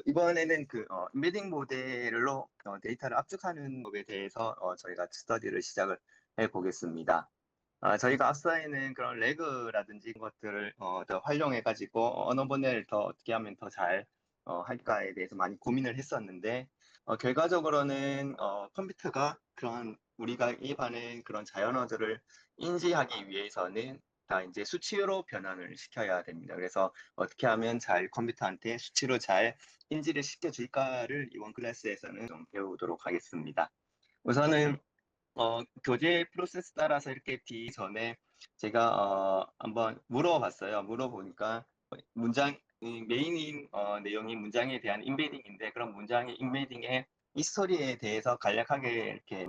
이번에는 인베딩 모델로 데이터를 압축하는 법에 대해서 저희가 스터디를 시작을 해 보겠습니다. 저희가 앞서에는 그런 레그라든지 이런 것들을 더 활용해 가지고 언어 보내를 더 어떻게 하면 더 잘 할까에 대해서 많이 고민을 했었는데, 결과적으로는 컴퓨터가 그런 우리가 입하는 그런 자연어들을 인지하기 위해서는 다 이제 수치로 변환을 시켜야 됩니다. 그래서 어떻게 하면 잘 컴퓨터한테 수치로 잘 인지를 시켜줄까를 이번 클래스에서는 좀 배우도록 하겠습니다. 우선은 교재 프로세스 따라서 이렇게 뒤 전에 제가 한번 물어봤어요. 물어보니까 이 메인인 내용이 문장에 대한 인베딩인데, 그런 문장의 인베딩의 히스토리에 대해서 간략하게 이렇게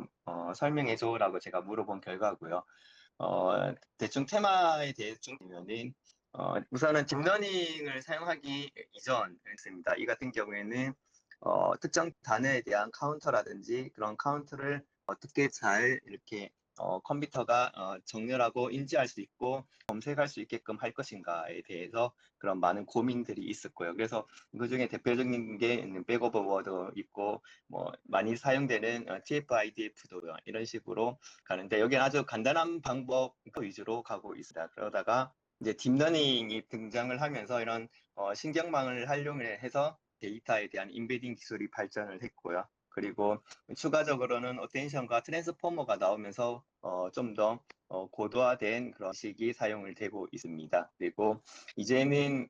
설명해줘라고 제가 물어본 결과고요. 대충 테마에 대해서 좀 보면은 우선은 딥러닝을 사용하기 이전입니다. 이 같은 경우에는 특정 단어에 대한 카운터라든지 그런 카운터를 어떻게 잘 이렇게 컴퓨터가 정렬하고 인지할 수 있고 검색할 수 있게끔 할 것인가에 대해서 그런 많은 고민들이 있었고요. 그래서 그중에 대표적인 게 백오버 워드 있고, 뭐 많이 사용되는 TF-IDF도 이런 식으로 가는데, 여기는 아주 간단한 방법 위주로 가고 있습니다. 그러다가 이제 딥러닝이 등장을 하면서 이런 신경망을 활용을 해서 데이터에 대한 인베딩 기술이 발전을 했고요. 그리고 추가적으로는 어텐션과 트랜스포머가 나오면서 좀 더 고도화된 그런 식이 사용을 되고 있습니다. 그리고 이제는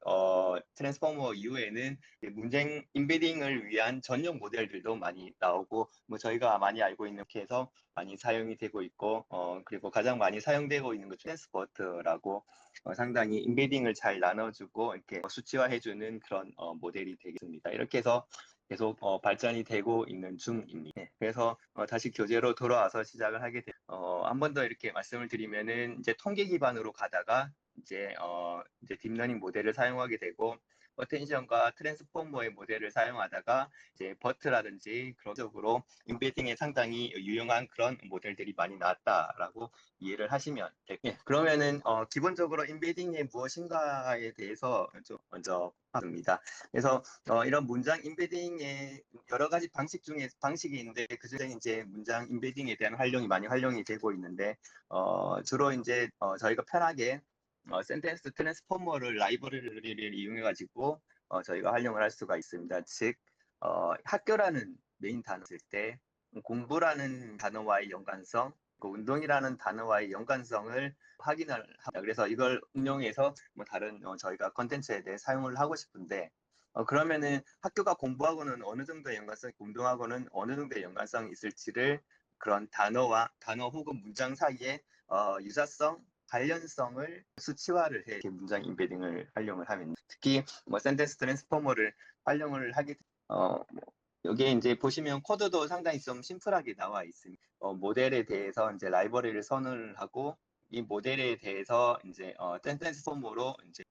트랜스포머 이후에는 문장 인베딩을 위한 전용 모델들도 많이 나오고, 뭐 저희가 많이 알고 있는 이렇게 해서 많이 사용이 되고 있고, 그리고 가장 많이 사용되고 있는 그 트랜스포트라고 상당히 인베딩을 잘 나눠주고 이렇게 수치화해주는 그런 모델이 되겠습니다. 이렇게 해서 계속 발전이 되고 있는 중입니다. 네, 그래서 다시 교재로 돌아와서 시작을 하게 돼. 한 번 더 이렇게 말씀을 드리면은 이제 통계 기반으로 가다가 이제 딥러닝 모델을 사용하게 되고, 어텐션과 트랜스포머의 모델을 사용하다가 이제 버트라든지 그런 쪽으로 인베딩에 상당히 유용한 그런 모델들이 많이 나왔다라고 이해를 하시면 되겠습니다. 예, 그러면은 기본적으로 인베딩이 무엇인가에 대해서 좀 먼저 합니다. 그래서 이런 문장 인베딩의 여러 가지 방식이 있는데, 그중에 이제 문장 인베딩에 대한 활용이 많이 활용이 되고 있는데, 주로 이제 저희가 편하게 센텐스 트랜스포머를 라이브러리를 이용해 가지고 저희가 활용을 할 수가 있습니다. 즉 학교라는 메인 단어 쓸 때 공부라는 단어와의 연관성, 그 운동이라는 단어와의 연관성을 확인을 합니다. 그래서 이걸 응용해서 뭐 다른 저희가 컨텐츠에 대해 사용을 하고 싶은데, 그러면은 학교가 공부하고는 어느 정도의 연관성이, 운동하고는 어느 정도의 연관성이 있을지를 그런 단어 혹은 문장 사이에 유사성, 관련성을 수치화를 해 이렇게 문장 인베딩을 활용을 하면, 특히 뭐 센텐스 트랜스포머를 활용을 하게 뭐 여기에 이제 보시면 코드도 상당히 좀 심플하게 나와 있습니다. 모델에 대해서 이제 라이브러리를 선언을 하고, 이 모델에 대해서 이제 센텐스 폼으로 이제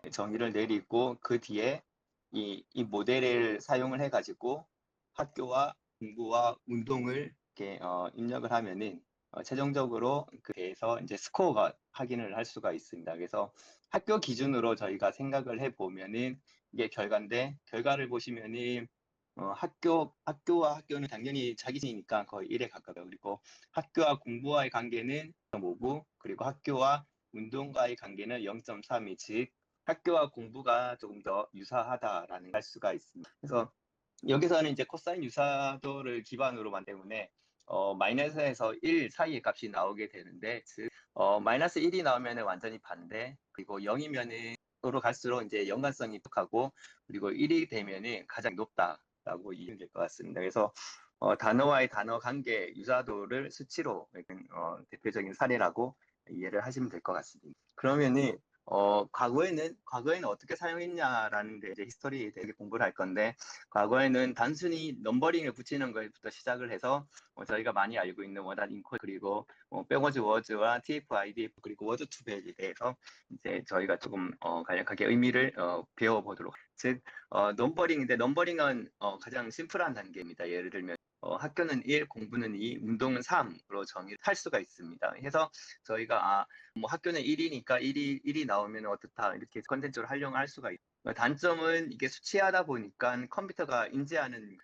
정의를 내리고, 그 뒤에 이 모델을 사용을 해가지고 학교와 공부와 운동을 이렇게 입력을 하면은 최종적으로 그 대해서 이제 스코어가 확인을 할 수가 있습니다. 그래서 학교 기준으로 저희가 생각을 해 보면은 이게 결과인데, 결과를 보시면은 학교와 학교는 당연히 자기신이니까 거의 1에 가까워요. 그리고 학교와 공부와의 관계는 0.5고, 그리고 학교와 운동과의 관계는 0.3이, 즉 학교와 공부가 조금 더 유사하다라는 걸 알 수가 있습니다. 그래서 여기서는 이제 코사인 유사도를 기반으로 만 때문에 마이너스에서 1 사이의 값이 나오게 되는데, 즉 마이너스 1이 나오면 완전히 반대, 그리고 0이면은 으로 갈수록 이제 연관성이 뚝하고, 그리고 1이 되면은 가장 높다라고 이해가 될 것 같습니다. 그래서 단어와의 단어 관계 유사도를 수치로 대표적인 사례라고 이해를 하시면 될 것 같습니다. 그러면은 과거에는 어떻게 사용했냐라는 데 이제 히스토리에 대해 공부를 할 건데, 과거에는 단순히 넘버링을 붙이는 것부터 시작을 해서 저희가 많이 알고 있는 원단 인코드, 그리고 백워즈 워즈와 TF-IDF, 그리고 워드 투백에 대해서 이제 저희가 조금 간략하게 의미를 배워보도록. 즉 넘버링인데, 넘버링은 가장 심플한 단계입니다. 예를 들면 학교는 1, 공부는 2, 운동은 3으로 정의할 수가 있습니다. 해서 저희가 뭐 학교는 1이니까 1이 나오면 어떻다 이렇게 컨텐츠로 활용할 수가 있어요. 단점은 이게 수치하다 보니까 컴퓨터가 인지하는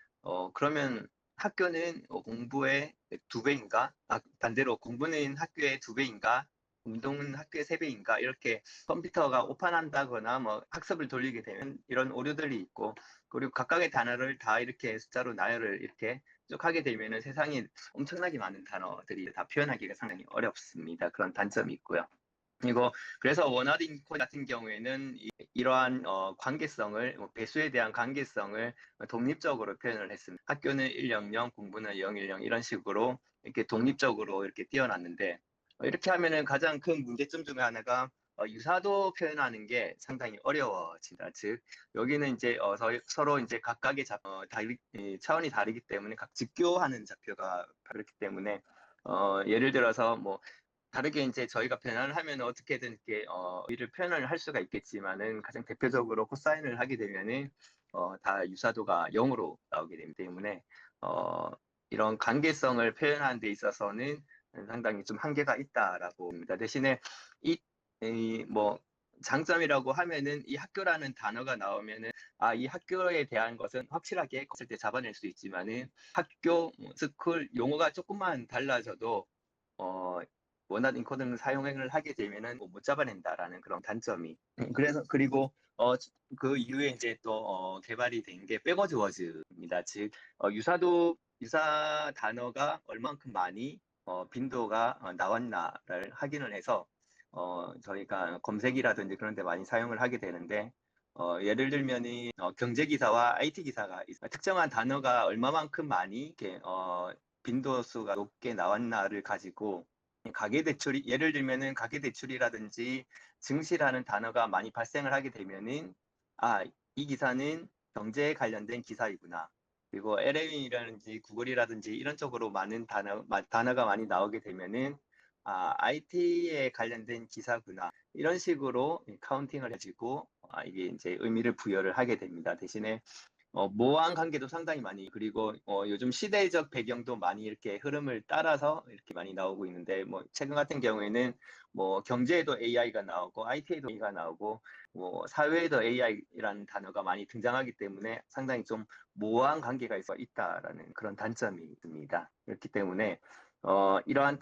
그러면 학교는 공부의 2배인가? 반대로 공부는 학교의 2배인가? 운동은 학교의 3배인가? 이렇게 컴퓨터가 오판한다거나 뭐 학습을 돌리게 되면 이런 오류들이 있고, 그리고 각각의 단어를 다 이렇게 숫자로 나열을 이렇게 쭉 하게 되면은 세상에 엄청나게 많은 단어들이 다 표현하기가 상당히 어렵습니다. 그런 단점이 있고요. 그리고 그래서 원어딩 코드 같은 경우에는 이러한 관계성을 배수에 대한 관계성을 독립적으로 표현을 했습니다. 학교는 100, 공부는 010 이런 식으로 이렇게 독립적으로 이렇게 띄어놨는데 이렇게 하면은 가장 큰 문제점 중에 하나가 유사도 표현하는 게 상당히 어려워진다. 즉 여기는 이제 서로 이제 각각의 차원이 다르기 때문에 각 직교하는 좌표가 다르기 때문에 예를 들어서 뭐 다르게 이제 저희가 변환을 하면 어떻게든 이렇게 이를 표현을 할 수가 있겠지만은 가장 대표적으로 코사인을 하게 되면은 다 유사도가 0으로 나오게 되기 때문에 어, 이런 관계성을 표현하는 데 있어서는 상당히 좀 한계가 있다라고 봅니다. 대신에 뭐 장점이라고 하면은 이 학교라는 단어가 나오면은 이 학교에 대한 것은 확실하게 컸을 때 잡아낼 수 있지만은 학교, 스쿨 용어가 조금만 달라져도 어, 원하는 코딩을 사용을 하게 되면은 못 잡아낸다라는 그런 단점이. 그래서 그리고 그 이후에 이제 또 개발이 된 게 백워드 워즈입니다. 즉 유사 단어가 얼만큼 많이 빈도가 나왔나를 확인을 해서 저희가 검색이라든지 그런 데 많이 사용을 하게 되는데 예를 들면은 경제 기사와 IT 기사가 있어요. 특정한 단어가 얼마만큼 많이 이렇게 빈도수가 높게 나왔나를 가지고 가계대출이 예를 들면은 가계대출이라든지 증시라는 단어가 많이 발생을 하게 되면은 이 기사는 경제에 관련된 기사이구나. 그리고 LM이라든지 구글이라든지 이런 쪽으로 많은 단어가 많이 나오게 되면은 IT에 관련된 기사구나. 이런 식으로 카운팅을 해주고 이게 이제 의미를 부여를 하게 됩니다. 대신에 모호한 관계도 상당히 많이 그리고 요즘 시대적 배경도 많이 이렇게 흐름을 따라서 이렇게 많이 나오고 있는데 뭐 최근 같은 경우에는 뭐 경제에도 AI가 나오고 IT에도 AI가 나오고 뭐 사회에도 AI라는 단어가 많이 등장하기 때문에 상당히 좀 모호한 관계가 있다라는 그런 단점이 있습니다. 그렇기 때문에 이러한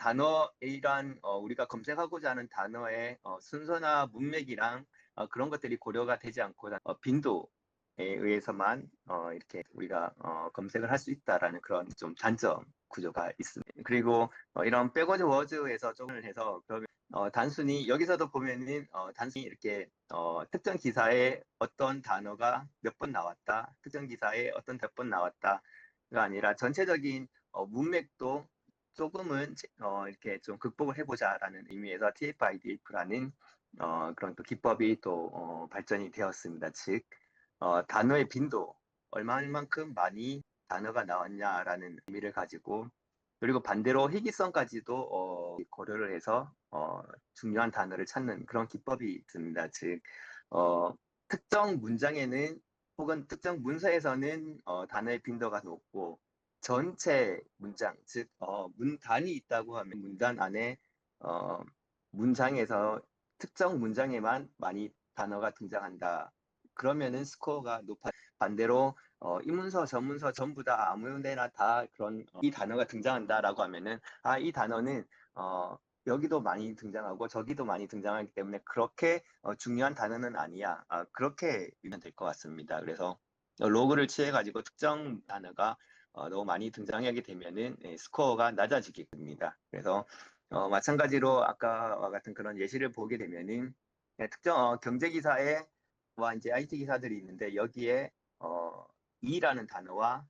우리가 검색하고자 하는 단어의 순서나 문맥이랑 그런 것들이 고려가 되지 않고 빈도 의해서만 이렇게 우리가 검색을 할 수 있다라는 그런 좀 단점 구조가 있습니다. 그리고 이런 백워드 워즈에서 조금을 해서 그러면 단순히 여기서도 보면은 단순히 이렇게 특정 기사에 어떤 단어가 몇 번 나왔다, 특정 기사에 어떤 몇 번 나왔다가 아니라 전체적인 문맥도 조금은 이렇게 좀 극복을 해보자라는 의미에서 TF-IDF라는 그런 또 기법이 또 발전이 되었습니다. 즉 단어의 빈도, 얼마만큼 많이 단어가 나왔냐라는 의미를 가지고, 그리고 반대로 희귀성까지도 고려를 해서 중요한 단어를 찾는 그런 기법이 있습니다. 즉, 어, 특정 문장에는 혹은 특정 문서에서는 단어의 빈도가 높고, 전체 문장, 즉, 문단이 있다고 하면 문단 안에 어, 문장에서 특정 문장에만 많이 단어가 등장한다. 그러면은 스코어가 높아. 반대로 이 문서 저 문서 전부 다 아무 데나 다 그런 이 단어가 등장한다라고 하면은 이 단어는 여기도 많이 등장하고 저기도 많이 등장하기 때문에 그렇게 중요한 단어는 아니야. 그렇게 보면 될 것 같습니다. 그래서 로그를 취해 가지고 특정 단어가 너무 많이 등장하게 되면은 스코어가 낮아지게 됩니다. 그래서 마찬가지로 아까와 같은 그런 예시를 보게 되면은 특정 경제 기사에 와 이제 IT 기사들이 있는데 여기에 E라는 단어와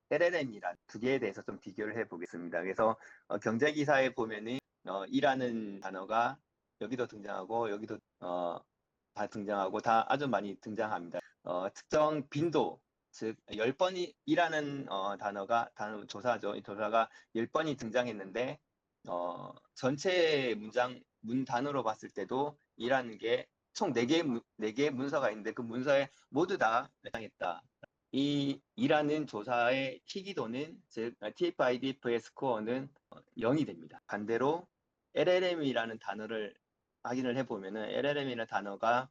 LLM이라는 두 개에 대해서 좀 비교를 해보겠습니다. 그래서 경제 기사에 보면은 E라는 단어가 여기도 등장하고 여기도 다 등장하고 다 아주 많이 등장합니다. 특정 빈도 즉 10번이 E라는 단어 조사죠. 이 조사가 10번이 등장했는데 전체 문 단어로 봤을 때도 E라는 게 총 4개의 문서가 있는데 그 문서에 모두 다 해당했다. 이라는 조사의 희귀도는 즉 TF-IDF의 스코어는 0이 됩니다. 반대로 LLM이라는 단어를 확인을 해보면은 LLM이라는 단어가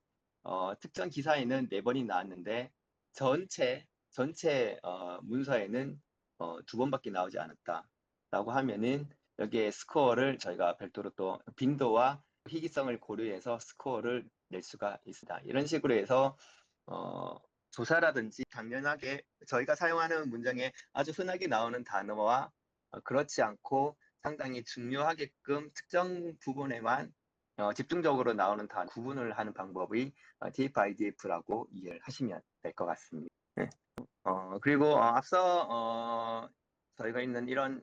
특정 기사에는 4번이 나왔는데 전체 문서에는 2번밖에 나오지 않았다라고 하면은 여기에 스코어를 저희가 별도로 또 빈도와 희귀성을 고려해서 스코어를 낼 수가 있습니다. 이런 식으로 해서 조사라든지 당연하게 저희가 사용하는 문장에 아주 흔하게 나오는 단어와 그렇지 않고 상당히 중요하게끔 특정 부분에만 집중적으로 나오는 단어 구분을 하는 방법이 TF-IDF라고 이해를 하시면 될 것 같습니다. 네. 그리고 앞서 저희가 있는 이런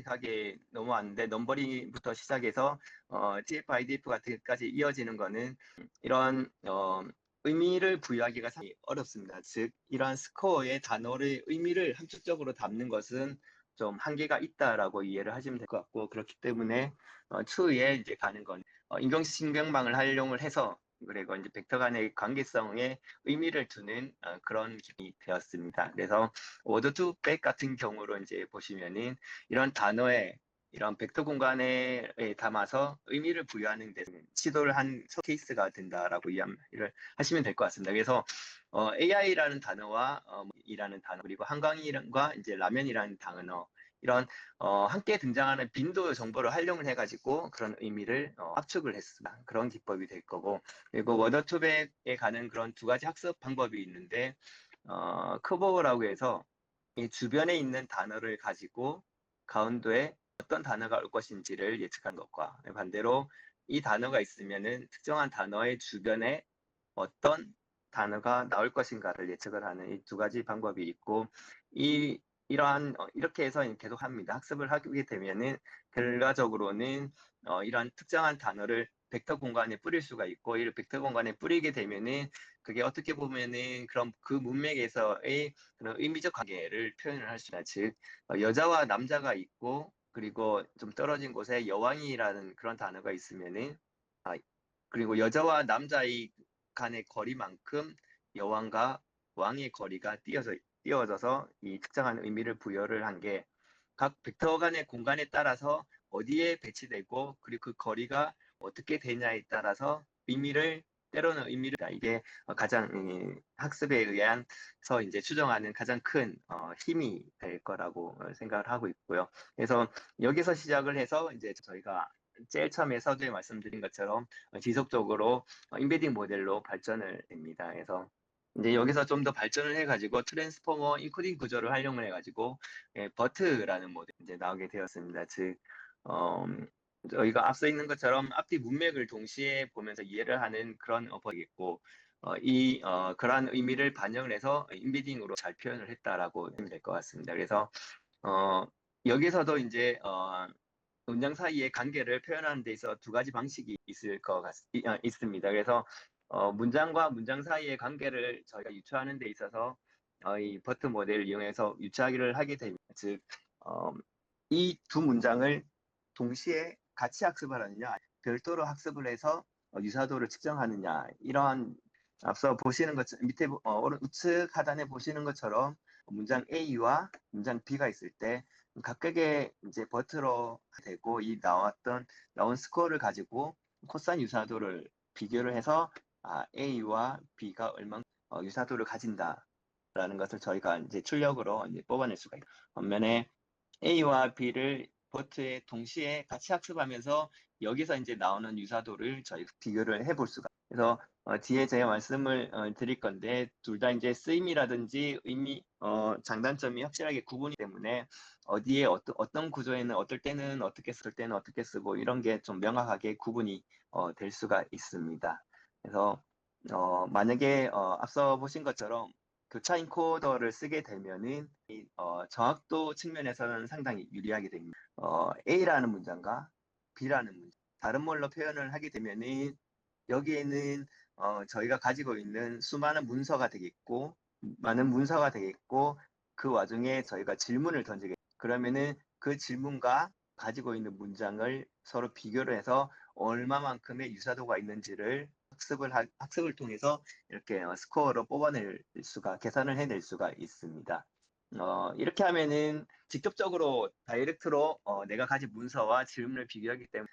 하게 넘어왔는데 넘버링부터 시작해서 TF-IDF 같은 데까지 이어지는 거는 이런 의미를 부여하기가 상당히 어렵습니다. 즉 이러한 스코어의 단어의 의미를 함축적으로 담는 것은 좀 한계가 있다라고 이해를 하시면 될 것 같고, 그렇기 때문에 추후에 이제 가는 건 인공신경망을 활용을 해서 그리고 이제 벡터 간의 관계성에 의미를 두는 그런 기능이 되었습니다. 그래서 워드 투 백 같은 경우로 이제 보시면은 이런 단어에 이런 벡터 공간에 담아서 의미를 부여하는 데 시도를 한 케이스가 된다라고 이해를 하시면 될 것 같습니다. 그래서 AI라는 단어와 이라는 단어 그리고 한강이과 이제 라면이라는 단어 이런 함께 등장하는 빈도 정보를 활용을 해가지고 그런 의미를 압축을 했습니다. 그런 기법이 될 거고, 그리고 워더투백에 가는 그런 두 가지 학습 방법이 있는데 크보라고 해서 이 주변에 있는 단어를 가지고 가운데에 어떤 단어가 올 것인지를 예측한 것과 반대로 이 단어가 있으면은 특정한 단어의 주변에 어떤 단어가 나올 것인가를 예측을 하는 이 두 가지 방법이 있고, 이렇게 해서 계속 합니다. 학습을 하게 되면은 결과적으로는 이러한 특정한 단어를 벡터 공간에 뿌릴 수가 있고, 이를 벡터 공간에 뿌리게 되면은 그게 어떻게 보면은 그런 그 문맥에서의 그런 의미적 관계를 표현을 할 수가, 즉 여자와 남자가 있고 그리고 좀 떨어진 곳에 여왕이라는 그런 단어가 있으면은 그리고 여자와 남자의 간의 거리만큼 여왕과 왕의 거리가 띄어져서 이 특정한 의미를 부여를 한 게 각 벡터 간의 공간에 따라서 어디에 배치되고 그리고 그 거리가 어떻게 되냐에 따라서 때로는 의미를 이게 가장 학습에 의해서 이제 추정하는 가장 큰 힘이 될 거라고 생각을 하고 있고요. 그래서 여기서 시작을 해서 이제 저희가 제일 처음에 서두에 말씀드린 것처럼 지속적으로 인베딩 모델로 발전을 됩니다. 그래서 이제 여기서 좀 더 발전을 해가지고 트랜스포머 인코딩 구조를 활용을 해가지고 버트라는 모델이 이제 나오게 되었습니다. 즉 저희가 앞서 있는 것처럼 앞뒤 문맥을 동시에 보면서 이해를 하는 그런 버트이겠고 그러한 의미를 반영을 해서 인베딩으로 잘 표현을 했다라고 하면 될 것 같습니다. 그래서 여기서도 이제 문장 사이의 관계를 표현하는 데 있어 두 가지 방식이 있습니다. 그래서 문장과 문장 사이의 관계를 저희가 유추하는 데 있어서 이 버트 모델을 이용해서 유추하기를 하게 됩니다. 즉, 이 두 문장을 동시에 같이 학습을 하느냐, 별도로 학습을 해서 유사도를 측정하느냐, 이러한 앞서 보시는 것 밑에 우측 하단에 보시는 것처럼 문장 A와 문장 B가 있을 때 각각의 이제 버트로 되고 나온 스코어를 가지고 코사인 유사도를 비교를 해서 A와 B가 얼마나 유사도를 가진다라는 것을 저희가 이제 출력으로 이제 뽑아낼 수가 있고, 반면에 A와 B를 버트에 동시에 같이 학습하면서 여기서 이제 나오는 유사도를 저희 비교를 해볼 수가. 그래서 뒤에 제가 말씀을 드릴 건데 둘 다 이제 쓰임이라든지 의미, 장단점이 확실하게 구분이 때문에 어디에 어떤 구조에는 어떨 때는 어떻게 쓸 때는 어떻게 쓰고 이런 게 좀 명확하게 구분이 될 수가 있습니다. 그래서 만약에 앞서 보신 것처럼 교차 인코더를 쓰게 되면은 정확도 측면에서는 상당히 유리하게 됩니다. A라는 문장과 B라는 문장 다른 말로 표현을 하게 되면은 여기에는 저희가 가지고 있는 수많은 문서가 되겠고 많은 문서가 되겠고 그 와중에 저희가 질문을 던지게 그러면은 그 질문과 가지고 있는 문장을 서로 비교를 해서 얼마만큼의 유사도가 있는지를 학습을 통해서 이렇게 스코어로 뽑아낼 수가, 계산을 해낼 수가 있습니다. 이렇게 하면은 직접적으로 다이렉트로 내가 가진 문서와 질문을 비교하기 때문에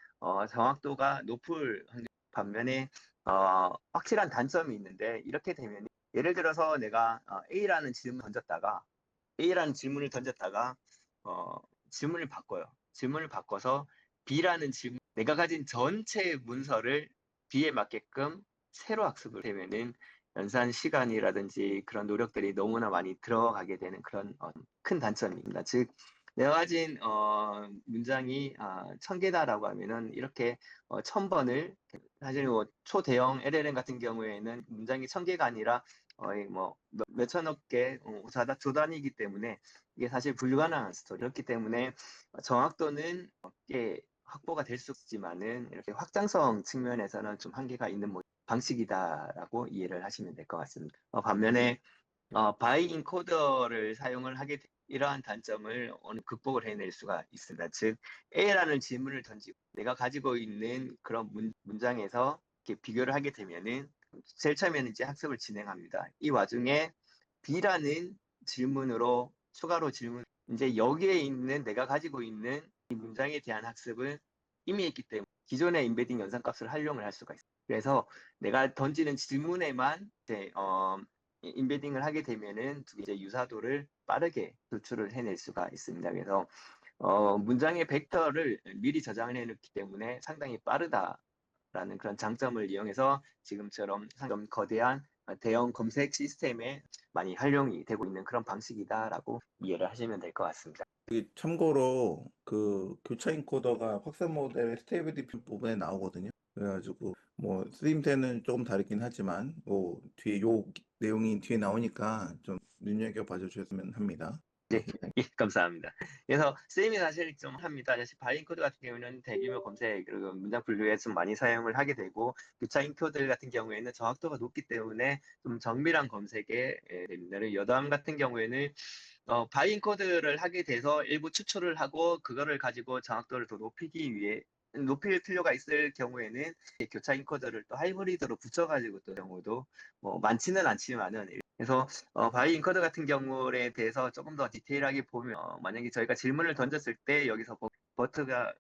정확도가 높을 반면에 확실한 단점이 있는데, 이렇게 되면 예를 들어서 내가 A라는 질문을 던졌다가 어, 질문을 바꿔요. 질문을 바꿔서 B라는 질문, 내가 가진 전체 문서를 B에 맞게끔 새로 학습을 되면은 연산 시간이라든지 그런 노력들이 너무나 많이 들어가게 되는 그런 큰 단점입니다. 즉, 내가 가진 문장이 1000개다라고 하면은 이렇게 1000번을, 사실 뭐 초대형 LLM 같은 경우에는 문장이 1000개가 아니라 거의 뭐 몇천억 개 조단위이기 때문에 이게 사실 불가능한 스토리였기 때문에 정확도는 꽤 확보가 될 수 있지만은 이렇게 확장성 측면에서는 좀 한계가 있는 방식이다라고 이해를 하시면 될 것 같습니다. 반면에 바이 인코더를 사용을 하게 이러한 단점을 극복을 해낼 수가 있습니다. 즉, A라는 질문을 던지고 내가 가지고 있는 그런 문장에서 이렇게 비교를 하게 되면은 제일 처음에는 이제 학습을 진행합니다. 이 와중에 B라는 질문으로 추가로 이제 여기에 있는 내가 가지고 있는 이 문장에 대한 학습을 이미 했기 때문에 기존의 인베딩 연산값을 활용을 할 수가 있어요. 그래서 내가 던지는 질문에만 이제 인베딩을 하게 되면은 이제 유사도를 빠르게 도출을 해낼 수가 있습니다. 그래서 문장의 벡터를 미리 저장을 해놓기 때문에 상당히 빠르다라는 그런 장점을 이용해서 지금처럼 좀 거대한 대형 검색 시스템에 많이 활용이 되고 있는 그런 방식이다라고 이해를 하시면 될 것 같습니다. 참고로 그 교차 인코더가 확산 모델의 스테이블 디퓨전 부분에 나오거든요. 그래가지고 뭐 쓰임새는 조금 다르긴 하지만 뭐 뒤에 요 내용이 뒤에 나오니까 좀 눈여겨 봐주셨으면 합니다. 네, 예, 감사합니다. 그래서 쌤이 사실 좀 합니다. 사실 바이인코드 같은 경우는 대규모 검색 그리고 문장 분류에 좀 많이 사용을 하게 되고, 교차 인코드 같은 경우에는 정확도가 높기 때문에 좀 정밀한 검색에 됩니다. 여담 같은 경우에는 바이인코드를 하게 돼서 일부 추출을 하고 그거를 가지고 정확도를 더 높일 필요가 있을 경우에는 교차 인코더를 또 하이브리드로 붙여가지고 또 경우도 뭐 많지는 않지만은, 그래서 바이 인코더 같은 경우에 대해서 조금 더 디테일하게 보면 만약에 저희가 질문을 던졌을 때 여기서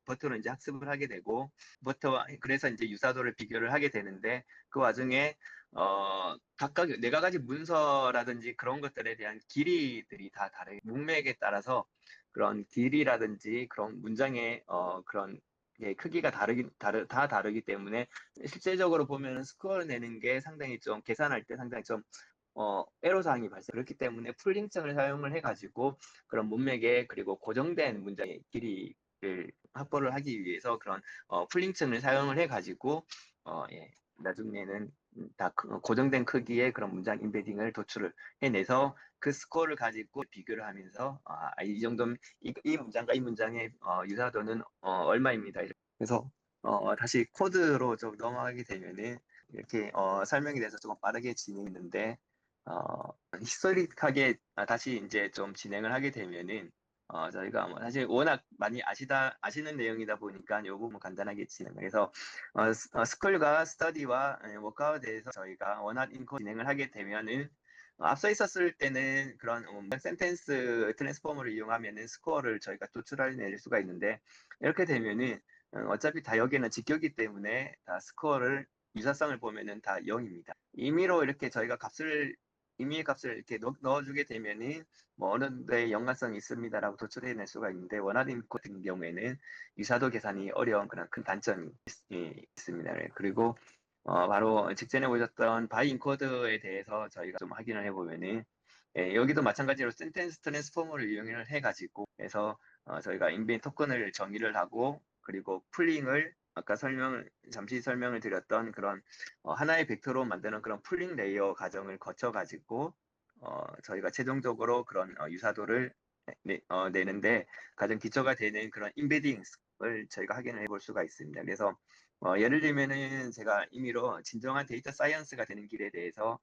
버터로 이제 학습을 하게 되고, 그래서 이제 유사도를 비교를 하게 되는데, 그 와중에 각각 내가 가진 문서라든지 그런 것들에 대한 길이들이 다 다르게, 문맥에 따라서 그런 길이라든지 그런 문장의 그런 크기가 다 다르기 때문에 실제적으로 보면 스코어를 내는 게 상당히 좀 계산할 때 상당히 좀 애로사항이 발생. 그렇기 때문에 풀링층을 사용을 해가지고 그런 문맥에, 그리고 고정된 문장의 길이를 확보를 하기 위해서 그런 풀링층을 사용을 해가지고 예, 나중에는 다 고정된 크기의 그런 문장 인베딩을 도출을 해내서 그 스코어를 가지고 비교를 하면서 이 정도면 이 문장과 이 문장의 유사도는 얼마입니다. 그래서 다시 코드로 좀 넘어가게 되면은 이렇게 설명이 돼서 조금 빠르게 진행했는데, 히스토릭하게 다시 이제 좀 진행을 하게 되면은 저희가 뭐 사실 워낙 많이 아시는 내용이다 보니까 이 부분 간단하게 진행을 해서 스쿨과 스터디와 워크아웃에서 저희가 원활 인코 진행을 하게 되면은 앞서 있었을 때는 그런 센텐스 트랜스포머를 이용하면은 스코어를 저희가 도출해낼 수가 있는데, 이렇게 되면은 어차피 다 여기는 직교이기 때문에 다 스코어를 유사성을 보면은 다 0입니다. 임의로 이렇게 저희가 임의의 값을 이렇게 넣어주게 되면은 뭐 어느 정도의 연관성이 있습니다라고 도출해낼 수가 있는데, 원활인 코드 같은 경우에는 유사도 계산이 어려운 그런 큰 단점이 있습니다. 그리고 바로 직전에 보셨던 바이 인코드에 대해서 저희가 좀 확인을 해보면은, 여기도 마찬가지로 센텐스 트랜스포머를 이용을 해가지고 해서 저희가 인벤 토큰을 정의를 하고, 그리고 풀링을 아까 잠시 설명을 드렸던 그런 하나의 벡터로 만드는 그런 풀링 레이어 과정을 거쳐가지고 저희가 최종적으로 그런 유사도를 내는데 가장 기초가 되는 그런 인베딩을 저희가 확인을 해볼 수가 있습니다. 그래서 예를 들면은 제가 임의로 진정한 데이터 사이언스가 되는 길에 대해서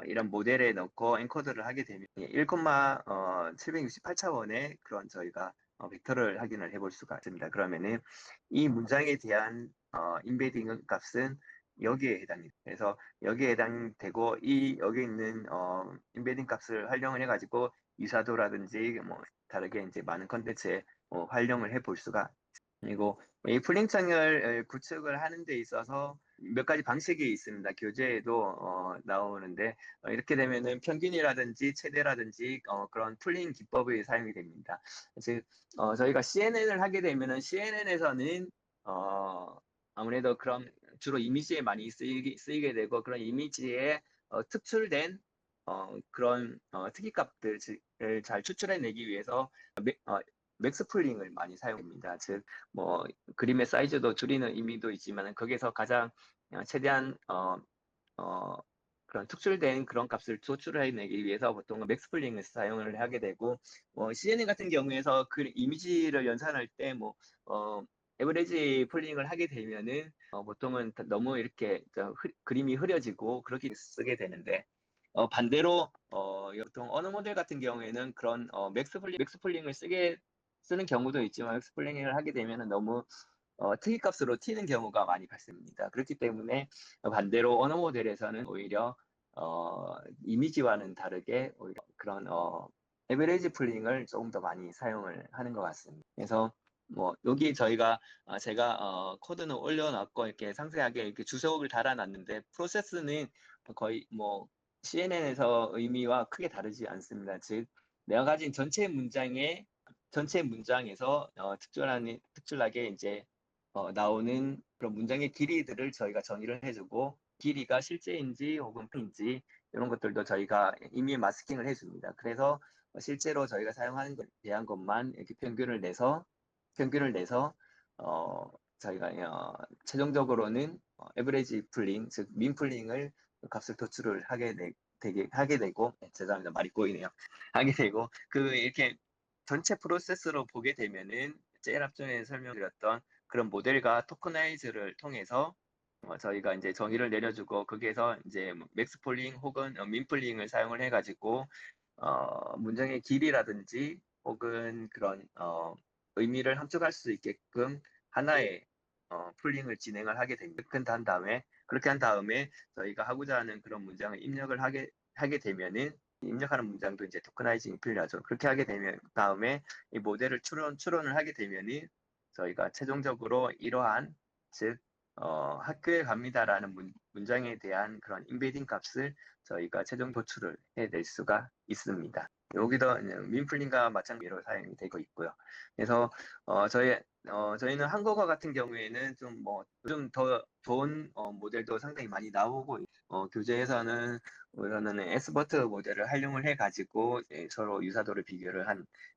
이런 모델에 넣고 엔코드를 하게 되면 1,768차원의 그런 저희가 벡터를 확인을 해볼 수가 있습니다. 그러면은 이 문장에 대한 인베딩 값은 여기에 해당이. 그래서 여기에 해당되고 여기 있는 임베딩 값을 활용을 해가지고 유사도라든지 뭐 다르게 이제 많은 컨텐츠에 활용을 해볼 수가. 그리고 이 풀링창을 구축을 하는 데 있어서 몇 가지 방식이 있습니다. 교재에도 나오는데 이렇게 되면은 평균이라든지 최대라든지 그런 풀링 기법이 사용이 됩니다. 즉 저희가 CNN을 하게 되면은 CNN에서는 아무래도 그런 주로 이미지에 많이 쓰이게 되고 그런 이미지에 특출된 그런 특이값들을 잘 추출해내기 위해서 맥스 풀링을 많이 사용합니다. 즉, 뭐 그림의 사이즈도 줄이는 의미도 있지만 거기에서 가장 최대한 어, 그런 특출된 그런 값을 도출해내기 위해서 보통 맥스 풀링을 사용을 하게 되고 CNN 같은 경우에서 그 이미지를 연산할 때뭐 에버리지 풀링을 하게 되면은 보통은 너무 이렇게 그림이 흐려지고 그렇게 쓰게 되는데 반대로 보통 어느 모델 같은 경우에는 그런 맥스 풀링을 쓰는 경우도 있지만 맥스 풀링을 하게 되면은 너무 특이값으로 튀는 경우가 많이 발생합니다. 그렇기 때문에 반대로 언어 모델에서는 오히려 이미지와는 다르게 오히려 그런 에버리지 풀링을 조금 더 많이 사용을 하는 것 같습니다. 그래서 뭐 여기 제가 코드는 올려놨고 이렇게 상세하게 이렇게 주석을 달아놨는데 프로세스는 거의 뭐 CNN에서 의미와 크게 다르지 않습니다. 즉 내가 가진 전체 문장에서 특출나게 이제 나오는 그런 문장의 길이들을 저희가 정의를 해주고 길이가 실제인지 혹은 폐인지 이런 것들도 저희가 이미 마스킹을 해줍니다. 그래서 실제로 저희가 사용하는 것에 대한 것만 이렇게 평균을 내서 저희가 최종적으로는 에버리지 풀링, 즉 민 풀링을 값을 도출을 하게 되고 죄송합니다. 말이 꼬이네요. 하게 되고 이렇게 전체 프로세스로 보게 되면은 제일 앞전에 설명드렸던 그런 모델과 토커나이즈를 통해서 저희가 이제 정의를 내려주고 거기에서 이제 맥스 폴링 혹은 민 폴링을 사용을 해가지고 문장의 길이라든지 혹은 그런 의미를 함축할 수 있게끔 하나의 폴링을 진행을 하게 됩니다. 그렇게 한 다음에 저희가 하고자 하는 그런 문장을 입력을 하게 되면은 입력하는 문장도 이제 토커나이징이 필요하죠. 그렇게 하게 되면 다음에 이 모델을 추론을 하게 되면은 저희가 최종적으로 이러한 즉 학교에 갑니다라는 문장에 대한 그런 임베딩 값을 저희가 최종 도출을 해낼 수가 있습니다. 여기도 민플링과 마찬가지로 사용이 되고 있고요. 그래서 저희는 한국어 같은 경우에는 좀 요즘 더 좋은 모델도 상당히 많이 나오고 교재에서는 우선은 S버트 모델을 활용을 해가지고 서로 유사도를 비교를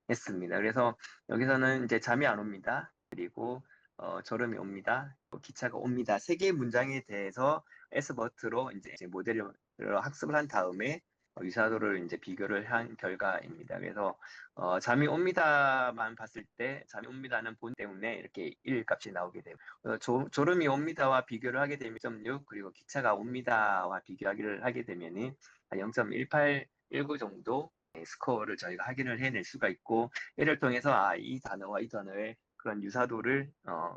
했습니다. 그래서 여기서는 이제 잠이 안 옵니다. 그리고 졸음이 옵니다. 기차가 옵니다. 세 개의 문장에 대해서 S버트로 이제 모델을 학습을 한 다음에 유사도를 이제 비교를 한 결과입니다. 그래서 잠이 옵니다만 봤을 때 잠이 옵니다는 본 때문에 이렇게 1 값이 나오게 되고 졸음이 옵니다와 비교를 하게 되면 0.6 그리고 기차가 옵니다와 비교하기를 하게 되면은 0.1819 정도 스코어를 저희가 확인을 해낼 수가 있고 이를 통해서 이 단어와 이 단어의 그런 유사도를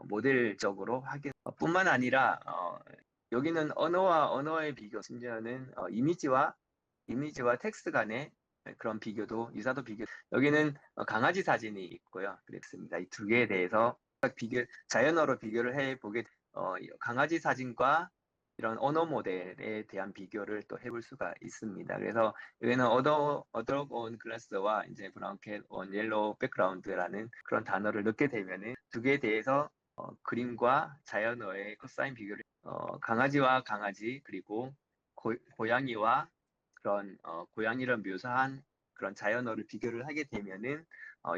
모델적으로 확인 뿐만 아니라 여기는 언어와 언어의 비교 심지어는 이미지와 텍스트 간의 그런 비교도 유사도 비교 여기는 강아지 사진이 있고요. 그랬습니다. 이 두 개에 대해서 자연어로 비교를 해보게 강아지 사진과 이런 언어 모델에 대한 비교를 또 해볼 수가 있습니다. 그래서 여기는 어드럭 온 클래스와 이제 브라운캣 온 옐로우 백그라운드라는 그런 단어를 넣게 되면은 두 개에 대해서 그림과 자연어의 코사인 비교를 강아지와 강아지 그리고 고양이와 그런 고양이를 묘사한 그런 자연어를 비교를 하게 되면은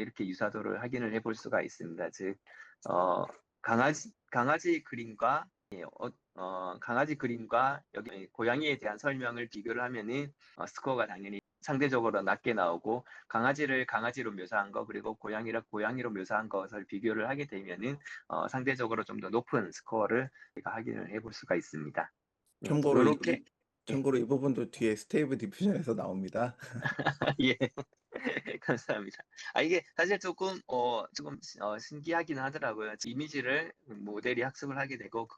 이렇게 유사도를 확인을 해볼 수가 있습니다. 즉 강아지 그림과 강아지 그림과 여기 고양이에 대한 설명을 비교를 하면은 스코어가 당연히 상대적으로 낮게 나오고 강아지를 강아지로 묘사한 거 그리고 고양이를 고양이로 묘사한 것을 비교를 하게 되면은 상대적으로 좀 더 높은 스코어를 우리가 확인을 해볼 수가 있습니다. 네, 참고로 이렇게 예, 참고로 이 부분도 뒤에 스테이블 디퓨전에서 나옵니다. 예, 감사합니다. 이게 사실 조금 신기하긴 하더라고요. 이미지를 모델이 학습을 하게 되고,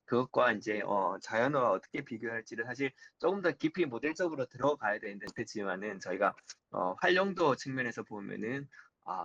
그것과 이제, 자연어와 어떻게 비교할지를 사실 조금 더 깊이 모델적으로 들어가야 되는데, 그렇지만은 저희가, 활용도 측면에서 보면은,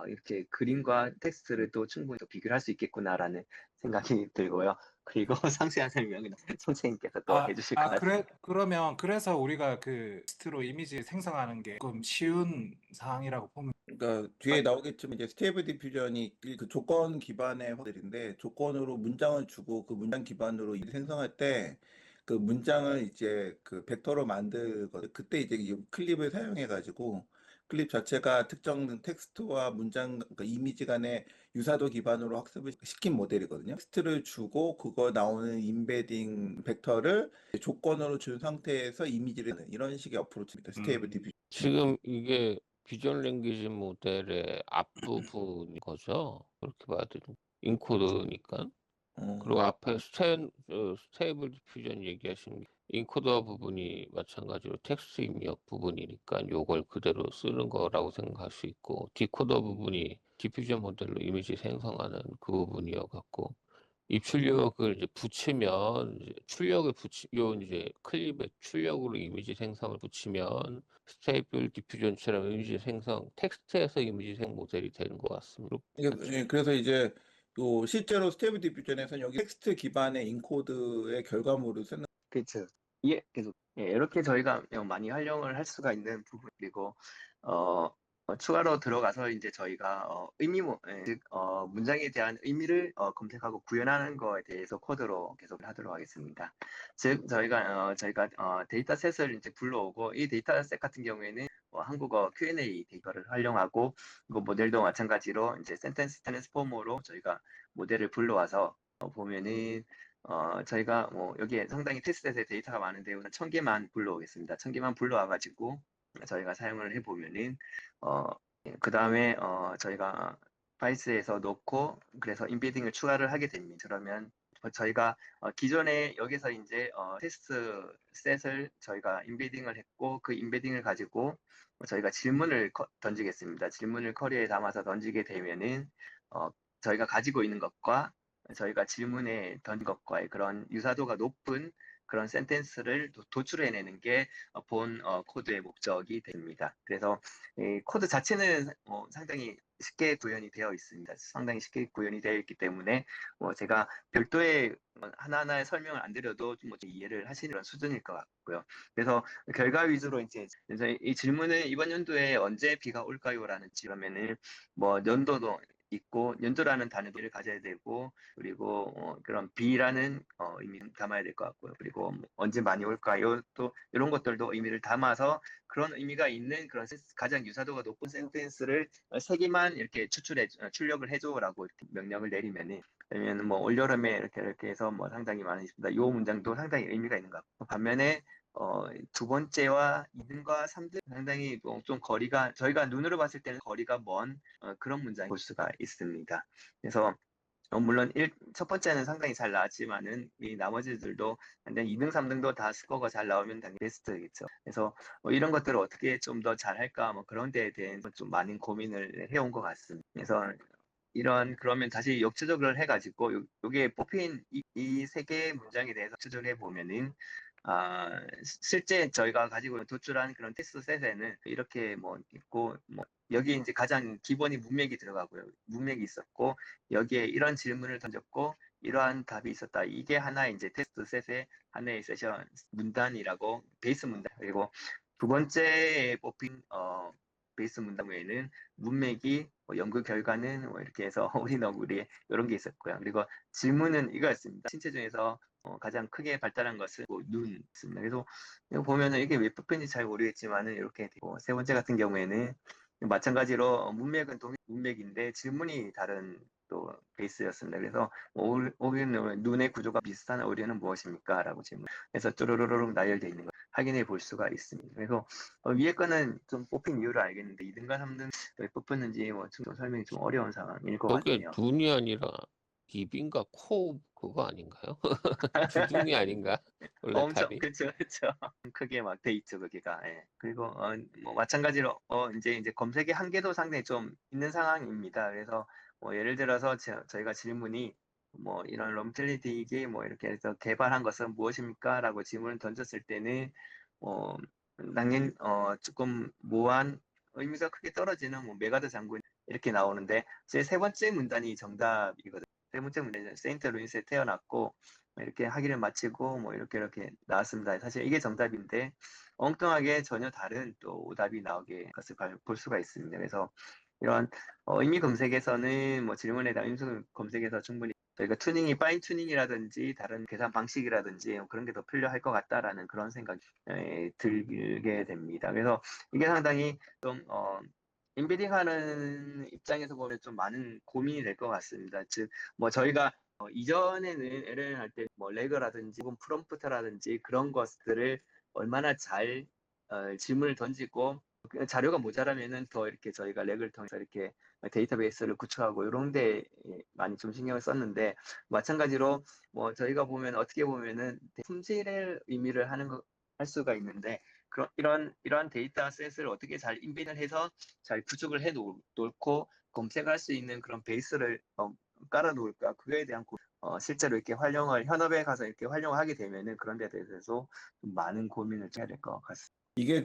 이렇게 그림과 텍스트를 또 충분히 또 비교를 할 수 있겠구나라는 생각이 들고요. 그리고 상세한 설명은 선생님께서 또 해주실 것 같습니다. 그러면 그래서 우리가 그 텍스트로 이미지 생성하는 게 조금 쉬운 상황이라고 보면 그러니까 뒤에 나오겠지만 이제 스테이블 디퓨전이 그 조건 기반의 화들인데 조건으로 문장을 주고 그 문장 기반으로 이 생성할 때 그 문장을 이제 그 벡터로 만들거든. 그때 이제 이 클립을 사용해 가지고 클립 자체가 특정 텍스트와 문장 그러니까 이미지 간의 유사도 기반으로 학습을 시킨 모델이거든요. 텍스트를 주고 그거 나오는 임베딩 벡터를 조건으로 준 상태에서 이미지를 내는 이런 식의 어프로치입니다. 스테이블 디퓨전. 지금 이게 비전 랭귀지 모델의 앞부분인 거죠? 그렇게 봐야 되는 인코더니까. 그리고 앞에 스테이블 디퓨전 얘기하신 게 인코더 부분이 마찬가지로 텍스트 입력 부분이니까 요걸 그대로 쓰는 거라고 생각할 수 있고, 디코더 부분이 디퓨전 모델로 이미지 생성하는 그 부분이어 갖고, 입출력을 이제 붙이면 요 이제 클립에 출력으로 이미지 생성을 붙이면 스테이블 디퓨전처럼 이미지 생성 텍스트에서 이미지 생성 모델이 되는 것 같습니다. 그래서 이제 또 실제로 스테이블 디퓨전에서는 여기 텍스트 기반의 인코드의 결과물을 쓰는 그렇죠. 예, 계속. 예, 이렇게 저희가 많이 활용을 할 수가 있는 부분이고, 어, 추가로 들어가서 이제 저희가 즉 문장에 대한 의미를 검색하고 구현하는 거에 대해서 코드로 계속 하도록 하겠습니다. 즉 저희가 데이터셋을 이제 불러오고, 이 데이터셋 같은 경우에는 한국어 Q&A 데이터를 활용하고, 그 모델도 마찬가지로 이제 센텐스 트랜스포머로 저희가 모델을 불러와서 보면은 저희가 여기에 상당히 테스트셋의 데이터가 많은데 우선 1000개만 불러오겠습니다. 1000개만 불러와가지고 저희가 사용을 해보면은 그 다음에 저희가 파이스에서 넣고 그래서 인베딩을 추가를 하게 됩니다. 그러면 저희가 기존에 여기서 이제 테스트 셋을 저희가 인베딩을 했고, 그 인베딩을 가지고 저희가 질문을 던지겠습니다. 질문을 쿼리에 담아서 던지게 되면은 저희가 가지고 있는 것과 저희가 질문에 던진 것과의 그런 유사도가 높은 그런 센텐스를 도출해내는 게 본 코드의 목적이 됩니다. 그래서 이 코드 자체는 상당히 쉽게 구현이 되어 있습니다. 상당히 쉽게 구현이 되어 있기 때문에 제가 별도의 하나하나의 설명을 안 드려도 좀 이해를 하시는 그런 수준일 것 같고요. 그래서 결과 위주로 이제 이 질문을 이번 연도에 언제 비가 올까요?라는 질문에는 연도도 있고 연도라는 단어를 가져야 되고, 그리고 그런 비라는 의미를 담아야 될 것 같고요. 그리고 언제 많이 올까요? 또 이런 것들도 의미를 담아서 그런 의미가 있는 그런 가장 유사도가 높은 센텐스를 세 개만 이렇게 출력을 해줘라고 이렇게 명령을 내리면은, 아니면 올여름에 이렇게 해서 상당히 많으십니다. 이 문장도 상당히 의미가 있는 것 같고, 반면에 두 번째와 2등과 3등 상당히 좀 거리가, 저희가 눈으로 봤을 때는 거리가 먼 그런 문장을 볼 수가 있습니다. 그래서 물론 첫 번째는 상당히 잘 나왔지만은 이 나머지들도 당연히 2등, 3등도 다 스코어가 잘 나오면 당연히 베스트겠죠. 그래서 이런 것들을 어떻게 좀 더 잘할까 그런 데에 대한 좀 많은 고민을 해온 것 같습니다. 그래서 그러면 다시 역추적을 해가지고 요게 뽑힌 이 세 개의 문장에 대해서 추적을 해보면은 실제 저희가 가지고 도출한 그런 텍스트 셋에는 이렇게 있고, 여기 이제 가장 기본이 문맥이 들어가고요. 문맥이 있었고, 여기에 이런 질문을 던졌고, 이러한 답이 있었다. 이게 하나의 이제 텍스트 셋의 하나의 세션 문단이라고, 베이스 문단. 그리고 두 번째에 뽑힌 베이스 문단 외에는 문맥이 연구 결과는 이렇게 해서 우리 너구리 이런 게 있었고요. 그리고 질문은 이거였습니다. 신체 중에서 가장 크게 발달한 것은 눈 있습니다. 그래서 이거 보면은 이게 왜 뽑힌지 잘 모르겠지만은 이렇게 되고, 세 번째 같은 경우에는 마찬가지로 문맥은 동일 문맥인데 질문이 다른 또 베이스였습니다. 그래서 오류는 눈의 구조가 비슷한 오류는 무엇입니까? 라고 질문해서 쭈루루룩 나열되어 있는 걸 확인해 볼 수가 있습니다. 그래서 위에 거는 좀 뽑힌 이유를 알겠는데 2등과 3등 왜 뽑혔는지 좀 설명이 좀 어려운 상황일 것 저게 같네요. 눈이 아니라 DB인가 코 그거 아닌가요? 주둥이 아닌가? 원래 엄청 답이? 그렇죠, 그렇죠. 크게 막 돼 있죠, 거기가. 예. 그리고 뭐 마찬가지로 이제 검색의 한계도 상당히 좀 있는 상황입니다. 그래서 뭐 예를 들어서 저희가 질문이 뭐 이런 럼틀리딕이 뭐 이렇게 해서 개발한 것은 무엇입니까?라고 질문을 던졌을 때는 어, 당연히 조금 모호한 의미가 크게 떨어지는 뭐 메가드 장군 이렇게 나오는데 제 세 번째 문단이 정답이거든요. 세 번째 문단이 세인트 루이스에 태어났고 이렇게 학위를 마치고 뭐 이렇게 나왔습니다. 사실 이게 정답인데 엉뚱하게 전혀 다른 또 오답이 나오게 것을 볼 수가 있습니다. 그래서 이런 의미 검색에서는 뭐 질문에 대한 임수 검색에서 충분히 저희가 튜닝이 파인 튜닝이라든지 다른 계산 방식이라든지 그런 게 더 필요할 것 같다라는 그런 생각이 들게 됩니다. 그래서 이게 상당히 좀 인베딩하는 입장에서 보면 좀 많은 고민이 될 것 같습니다. 즉, 뭐 저희가 이전에는 LLM 할 때 뭐 레그라든지 혹은 프롬프트라든지 그런 것들을 얼마나 잘 질문을 던지고 그 자료가 모자라면은 더 이렇게 저희가 렉을 통해서 이렇게 데이터베이스를 구축하고 이런 데 많이 좀 신경을 썼는데 마찬가지로 뭐 저희가 보면 어떻게 보면은 품질의 의미를 할 수가 있는데 이러한 데이터셋을 어떻게 잘 인벤을 해서 잘 구축을 해 놓고 검색할 수 있는 그런 베이스를 깔아 놓을까 그거에 대한 실제로 이렇게 현업에 가서 이렇게 활용을 하게 되면은 그런 데 대해서 좀 많은 고민을 해야 될 것 같습니다. 이게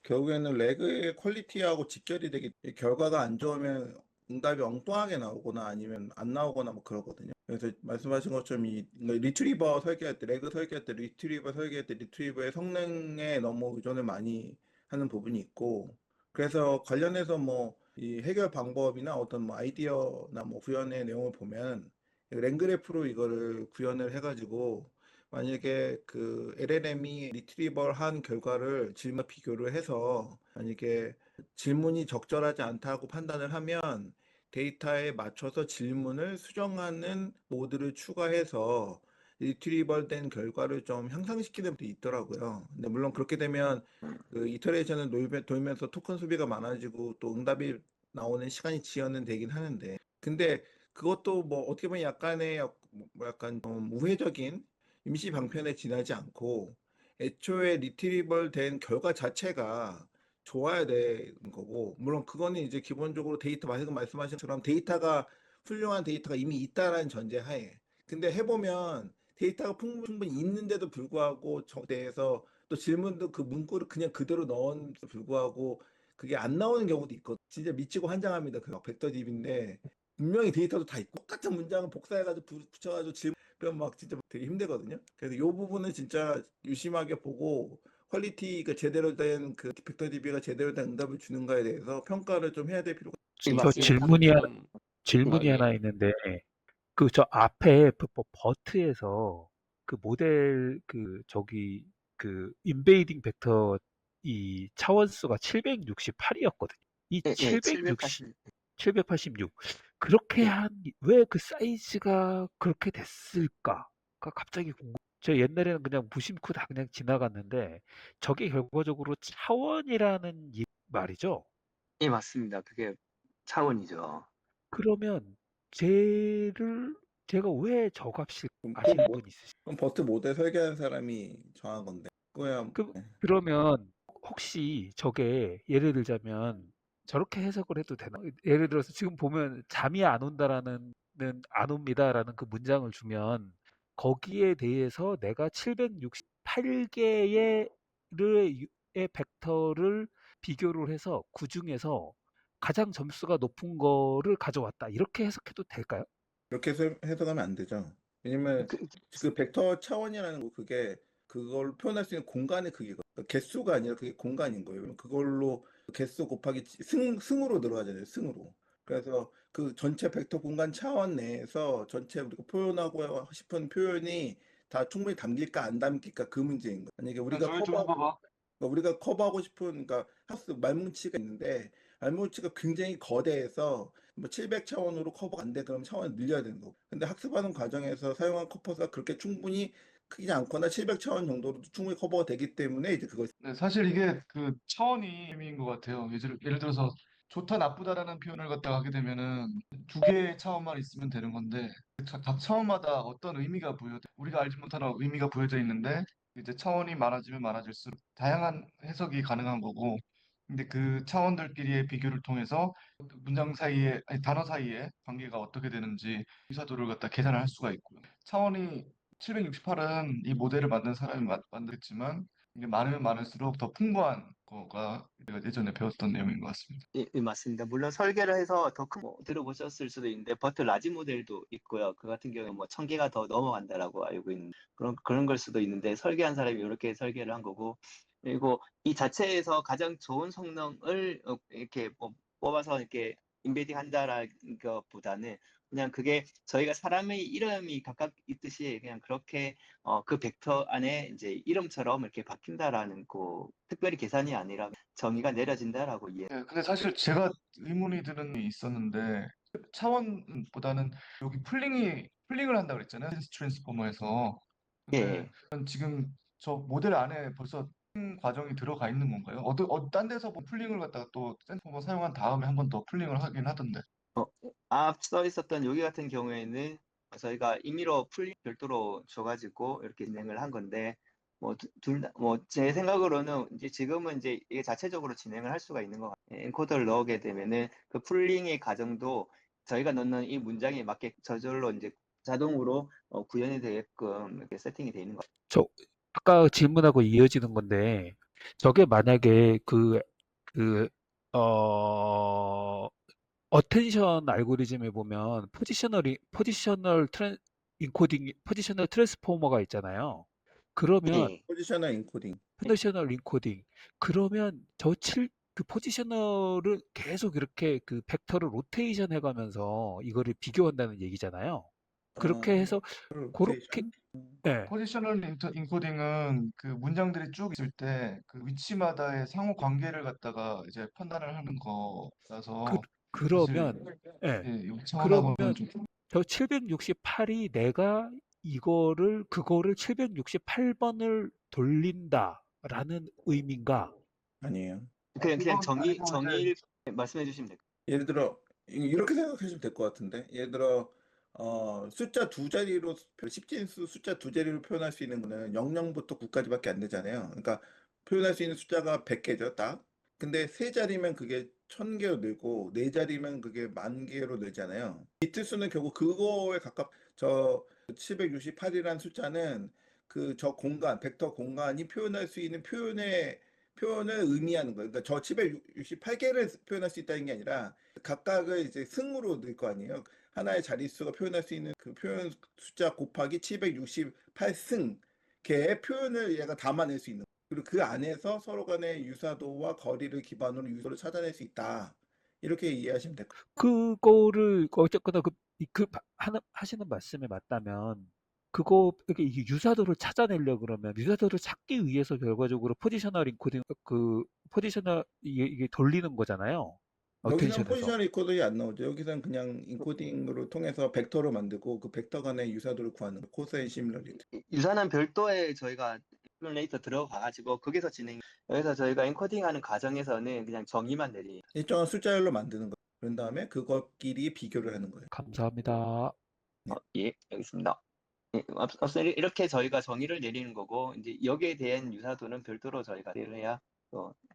결국에는 레그의 퀄리티하고 직결이 되게 결과가 안 좋으면 응답이 엉뚱하게 나오거나 아니면 안 나오거나 뭐 그러거든요. 그래서 말씀하신 것처럼 리트리버 설계할 때, 레그 설계할 때, 리트리버 설계할 때 리트리버의 성능에 너무 의존을 많이 하는 부분이 있고, 그래서 관련해서 뭐 이 해결 방법이나 어떤 뭐 아이디어나 뭐 구현의 내용을 보면 랭그래프로 이거를 구현을 해가지고 만약에 그 LLM이 리트리벌 한 결과를 질문 비교를 해서 만약에 질문이 적절하지 않다고 판단을 하면 데이터에 맞춰서 질문을 수정하는 모드를 추가해서 리트리벌 된 결과를 좀 향상시키는 분도 있더라고요. 근데 물론 그렇게 되면 그 이터레이션을 돌면서 토큰 소비가 많아지고 또 응답이 나오는 시간이 지연은 되긴 하는데 근데 그것도 뭐 어떻게 보면 약간의 뭐 약간 좀 우회적인 임시 방편에 지나지 않고 애초에 리트리벌 된 결과 자체가 좋아야 되는 거고 물론 그거는 이제 기본적으로 방금 말씀하신 것처럼 데이터가 훌륭한 데이터가 이미 있다라는 전제 하에 근데 해보면 데이터가 충분히 있는데도 불구하고 대해서 또 질문도 그 문구를 그냥 그대로 넣었는데도 불구하고 그게 안 나오는 경우도 있거든요. 진짜 미치고 환장합니다. 그 벡터딥인데 분명히 데이터도 다 있고 똑같은 문장을 복사해가지고 붙여가지고 그럼 막 진짜 되게 힘들거든요. 그래서 이 부분은 진짜 유심하게 보고 퀄리티가 제대로 된 그 벡터 DB가 제대로 된 응답을 주는가에 대해서 평가를 좀 해야 될 필요가 예, 저 맞습니다. 질문이 예. 하나 있는데 그 저 앞에 버트에서 그 모델 그 저기 그 인베이딩 벡터 이 차원수가 768이었거든요. 이 예, 예, 760 780. 786 그렇게 예. 왜 그 사이즈가 그렇게 됐을까가 갑자기 궁금. 저 옛날에는 그냥 무심코 다 그냥 지나갔는데 저게 결과적으로 차원이라는 말이죠. 예, 맞습니다. 그게 차원이죠. 그러면 쟤를 제가 왜 저 값일 좀 아시는 분 있으세요? 그럼 버트 모델 설계한 사람이 정한 건데 그거야 그러면 혹시 저게 예를 들자면 저렇게 해석을 해도 되나? 예를 들어서 지금 보면 잠이 안 온다라는 안 옵니다라는 그 문장을 주면 거기에 대해서 내가 768개의 벡터를 비교를 해서 그 중에서 가장 점수가 높은 거를 가져왔다. 이렇게 해석해도 될까요? 그렇게 해석하면 안 되죠. 왜냐면 그, 그 벡터 차원이라는 거 그게 그걸 표현할 수 있는 공간의 크기가 개수가 아니라 그게 공간인 거예요. 그걸로 개수 곱하기 승으로 늘어가잖아요. 승으로. 그래서 그 전체 벡터 공간 차원 내에서 전체 우리가 표현하고 싶은 표현이 다 충분히 담길까 안 담길까 그 문제인 거예요. 만약에 우리가 커버하고 싶은 그러니까 하우스 말뭉치가 있는데 말뭉치가 굉장히 거대해서 뭐 700차원으로 커버가 안 돼 그럼 차원을 늘려야 되는 거고 근데 학습하는 과정에서 사용한 커퍼가 그렇게 충분히 크지 않거나 700차원 정도로도 충분히 커버가 되기 때문에 이제 그거 네, 사실 이게 그 차원이 의미인 것 같아요. 예를 들어서 좋다 나쁘다라는 표현을 갖다가 하게 되면은 두 개의 차원만 있으면 되는 건데 각 차원마다 어떤 의미가 우리가 알지 못하는 의미가 부여져 있는데 이제 차원이 많아지면 많아질수록 다양한 해석이 가능한 거고 근데 그 차원들끼리의 비교를 통해서 문장 사이에 아니 단어 사이에 관계가 어떻게 되는지 유사도를 갖다 계산을 할 수가 있고요. 차원이 768은 이 모델을 만든 사람이 만들었지만 이게 많으면 많을수록 더 풍부한 거가 제가 예전에 배웠던 내용인 것 같습니다. 예, 예, 맞습니다. 물론 설계를 해서 더 큰 들어보셨을 수도 있는데 버트 라지 모델도 있고요. 그 같은 경우에 뭐 1000개가 더 넘어간다라고 알고 있는 그런 걸 수도 있는데 설계한 사람이 이렇게 설계를 한 거고 그리고 이 자체에서 가장 좋은 성능을 이렇게 뭐 뽑아서 이렇게 인베딩 한다라는 것보다는 그냥 그게 저희가 사람의 이름이 각각 있듯이 그냥 그렇게 그 벡터 안에 이제 이름처럼 이렇게 박힌다라는 그 특별히 계산이 아니라 정의가 내려진다라고 이해. 예, 근데 사실 제가 의문이 드는 게 있었는데 차원보다는 여기 풀링을 한다고 그랬잖아요. 트랜스포머에서. 근데 예. 지금 저 모델 안에 벌써 풀링 과정이 들어가 있는 건가요? 딴 데서 뭐 풀링을 갖다가 또 트랜스포머 사용한 다음에 한 번 더 풀링을 하긴 하던데. 앞서 있었던 여기 같은 경우에는 저희가 임의로 풀링 별도로 줘가지고 이렇게 진행을 한 건데 뭐 제 생각으로는 이제 지금은 이제 이게 자체적으로 진행을 할 수가 있는 것 같아요. 엔코더를 넣게 되면은 그 풀링의 과정도 저희가 넣는 이 문장에 맞게 저절로 이제 자동으로 구현이 되게끔 이렇게 세팅이 되어 있는 것 같아요. 저 아까 질문하고 이어지는 건데 저게 만약에 그 어, 어텐션 알고리즘에 보면 포지셔널 트랜스포머가 있잖아요. 그러면 예. 포지셔널 인코딩. 포지셔널 인코딩 그러면 그 포지셔널을 계속 이렇게 그 벡터를 로테이션 해가면서 이거를 비교한다는 얘기잖아요. 그렇게 해서 그렇게 로테이션. 예. 포지셔널 인코딩은 그 문장들이 쭉 있을 때 그 위치마다의 상호 관계를 갖다가 이제 판단을 하는 그, 거라서 사실 그러면 예. 예, 이 그러면 차원하고는 좀 저 768이 내가 그거를 768번을 돌린다라는 의미인가? 아니에요. 그냥 그건 아니고 이제 정의 말씀해 주시면 돼요. 예를 들어 이렇게 생각하시면 될 것 같은데 예를 들어 숫자 두 자리로 10진수 숫자 두 자리로 표현할 수 있는 거는 00부터 9까지밖에 안 되잖아요. 그러니까 표현할 수 있는 숫자가 100개죠, 딱. 근데 세 자리면 그게 1000개로 늘고 네 자리면 그게 10,000개로 늘잖아요. 비트 수는 결국 그거에 저 768이라는 숫자는 그 저 공간, 벡터 공간이 표현할 수 있는 표현을 의미하는 거예요. 그러니까 저 768개를 표현할 수 있다는 게 아니라 각각을 이제 승으로 넣을 거 아니에요. 하나의 자릿수가 표현할 수 있는 그 표현 숫자 곱하기 768승 개의 표현을 얘가 담아낼 수 있는 거예요. 그리고 그 안에서 서로 간의 유사도와 거리를 기반으로 유도를 찾아낼 수 있다. 이렇게 이해하시면 될 거예요. 그거를 어쨌거나 하시는 말씀에 맞다면 이게 유사도를 찾아내려 그러면 유사도를 찾기 위해서 결과적으로 포지셔널 인코딩 이게 돌리는 거잖아요. 여기서는 어텐션에서. 포지션 리코더이 안 나오죠. 여기서는 그냥 인코딩으로 통해서 벡터로 만들고 그 벡터 간의 유사도를 구하는 거. 코사인 시뮬러리티. 유사는 별도의 저희가 시뮬레이터 들어가가지고 거기서 여기서 저희가 엔코딩하는 과정에서는 그냥 정의만 내리. 일정한 숫자열로 만드는 거. 그런 다음에 그것끼리 비교를 하는 거예요. 감사합니다. 네. 예, 여기 있습니다. 예, 앞서 이렇게 저희가 정의를 내리는 거고 이제 여기에 대한 유사도는 별도로 저희가 내를 해야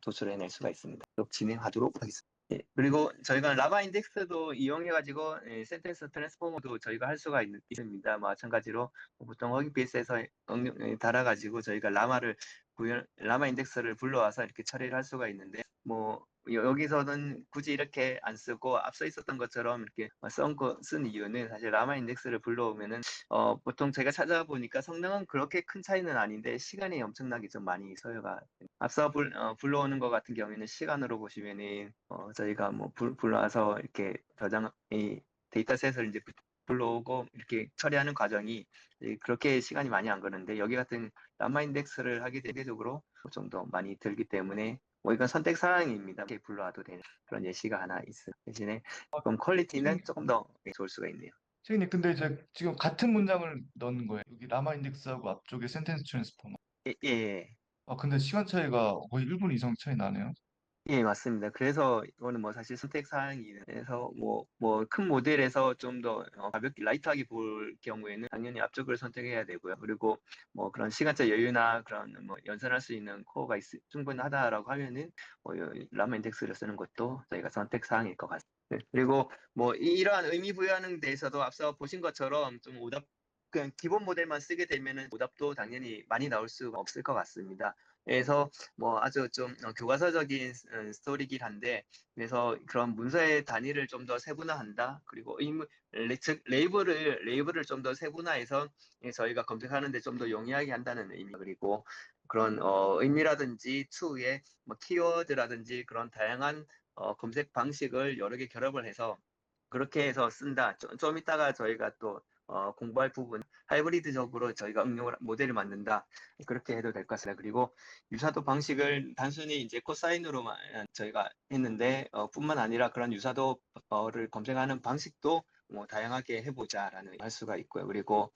도출해낼 수가 있습니다. 계속 진행하도록 하겠습니다. 예, 그리고 저희가 라마 인덱스도 이용해가지고 센텐스 트랜스포머도 저희가 할 수가 있습니다. 마찬가지로 보통 허깅베이스에서 달아가지고 저희가 라마 인덱스를 불러와서 이렇게 처리를 할 수가 있는데 뭐 여기서는 굳이 이렇게 안 쓰고 앞서 있었던 것처럼 이렇게 쓴 이유는 사실 라마 인덱스를 불러오면은 보통 제가 찾아보니까 성능은 그렇게 큰 차이는 아닌데 시간이 엄청나게 좀 많이 소요가 앞서 불러오는 것 같은 경우에는 시간으로 보시면은 저희가 뭐 불러와서 이렇게 이 데이터셋을 이제 불러오고 이렇게 처리하는 과정이 그렇게 시간이 많이 안 걸리는데 여기 같은 라마 인덱스를 하게 대개적으로 좀 더 많이 들기 때문에 뭐 이건 선택 사항입니다. 이렇게 불러와도 되는 그런 예시가 하나 있어요. 대신에 좀 퀄리티는 조금 더 좋을 수가 있네요. 선생님 근데 이제 지금 같은 문장을 넣는 거예요. 여기 라마 인덱스하고 앞쪽에 센텐스 트랜스포머. 예. 근데 시간 차이가 거의 1분 이상 차이 나네요. 예, 맞습니다. 그래서 이거는 뭐 사실 선택 사항이라서 뭐 큰 모델에서 좀 더 가볍게 라이트하게 볼 경우에는 당연히 앞쪽을 선택해야 되고요. 그리고 뭐 그런 시간적 여유나 그런 뭐 연산할 수 있는 코어가 충분하다라고 하면은 뭐 라마 인덱스를 쓰는 것도 저희가 선택 사항일 것 같습니다. 네, 그리고 뭐 이러한 의미 부여하는 데에서도 앞서 보신 것처럼 좀 오답 그냥 기본 모델만 쓰게 되면은 오답도 당연히 많이 나올 수가 없을 것 같습니다. 그래서 뭐 아주 좀 교과서적인 스토리긴 한데 그래서 그런 문서의 단위를 좀 더 세분화한다. 그리고 즉 레이블을 좀 더 세분화해서 저희가 검색하는데 좀 더 용이하게 한다는 의미 그리고 그런 의미라든지 추후에 뭐 키워드라든지 그런 다양한 검색 방식을 여러 개 결합을 해서 그렇게 해서 쓴다. 좀 이따가 저희가 또 공부할 부분 하이브리드적으로 저희가 모델을 만든다. 그렇게 해도 될 것 같습니다. 그리고 유사도 방식을 단순히 이제 코사인으로만 저희가 했는데 뿐만 아니라 그런 유사도를 검색하는 방식도 뭐 다양하게 해보자라는 할 수가 있고요. 그리고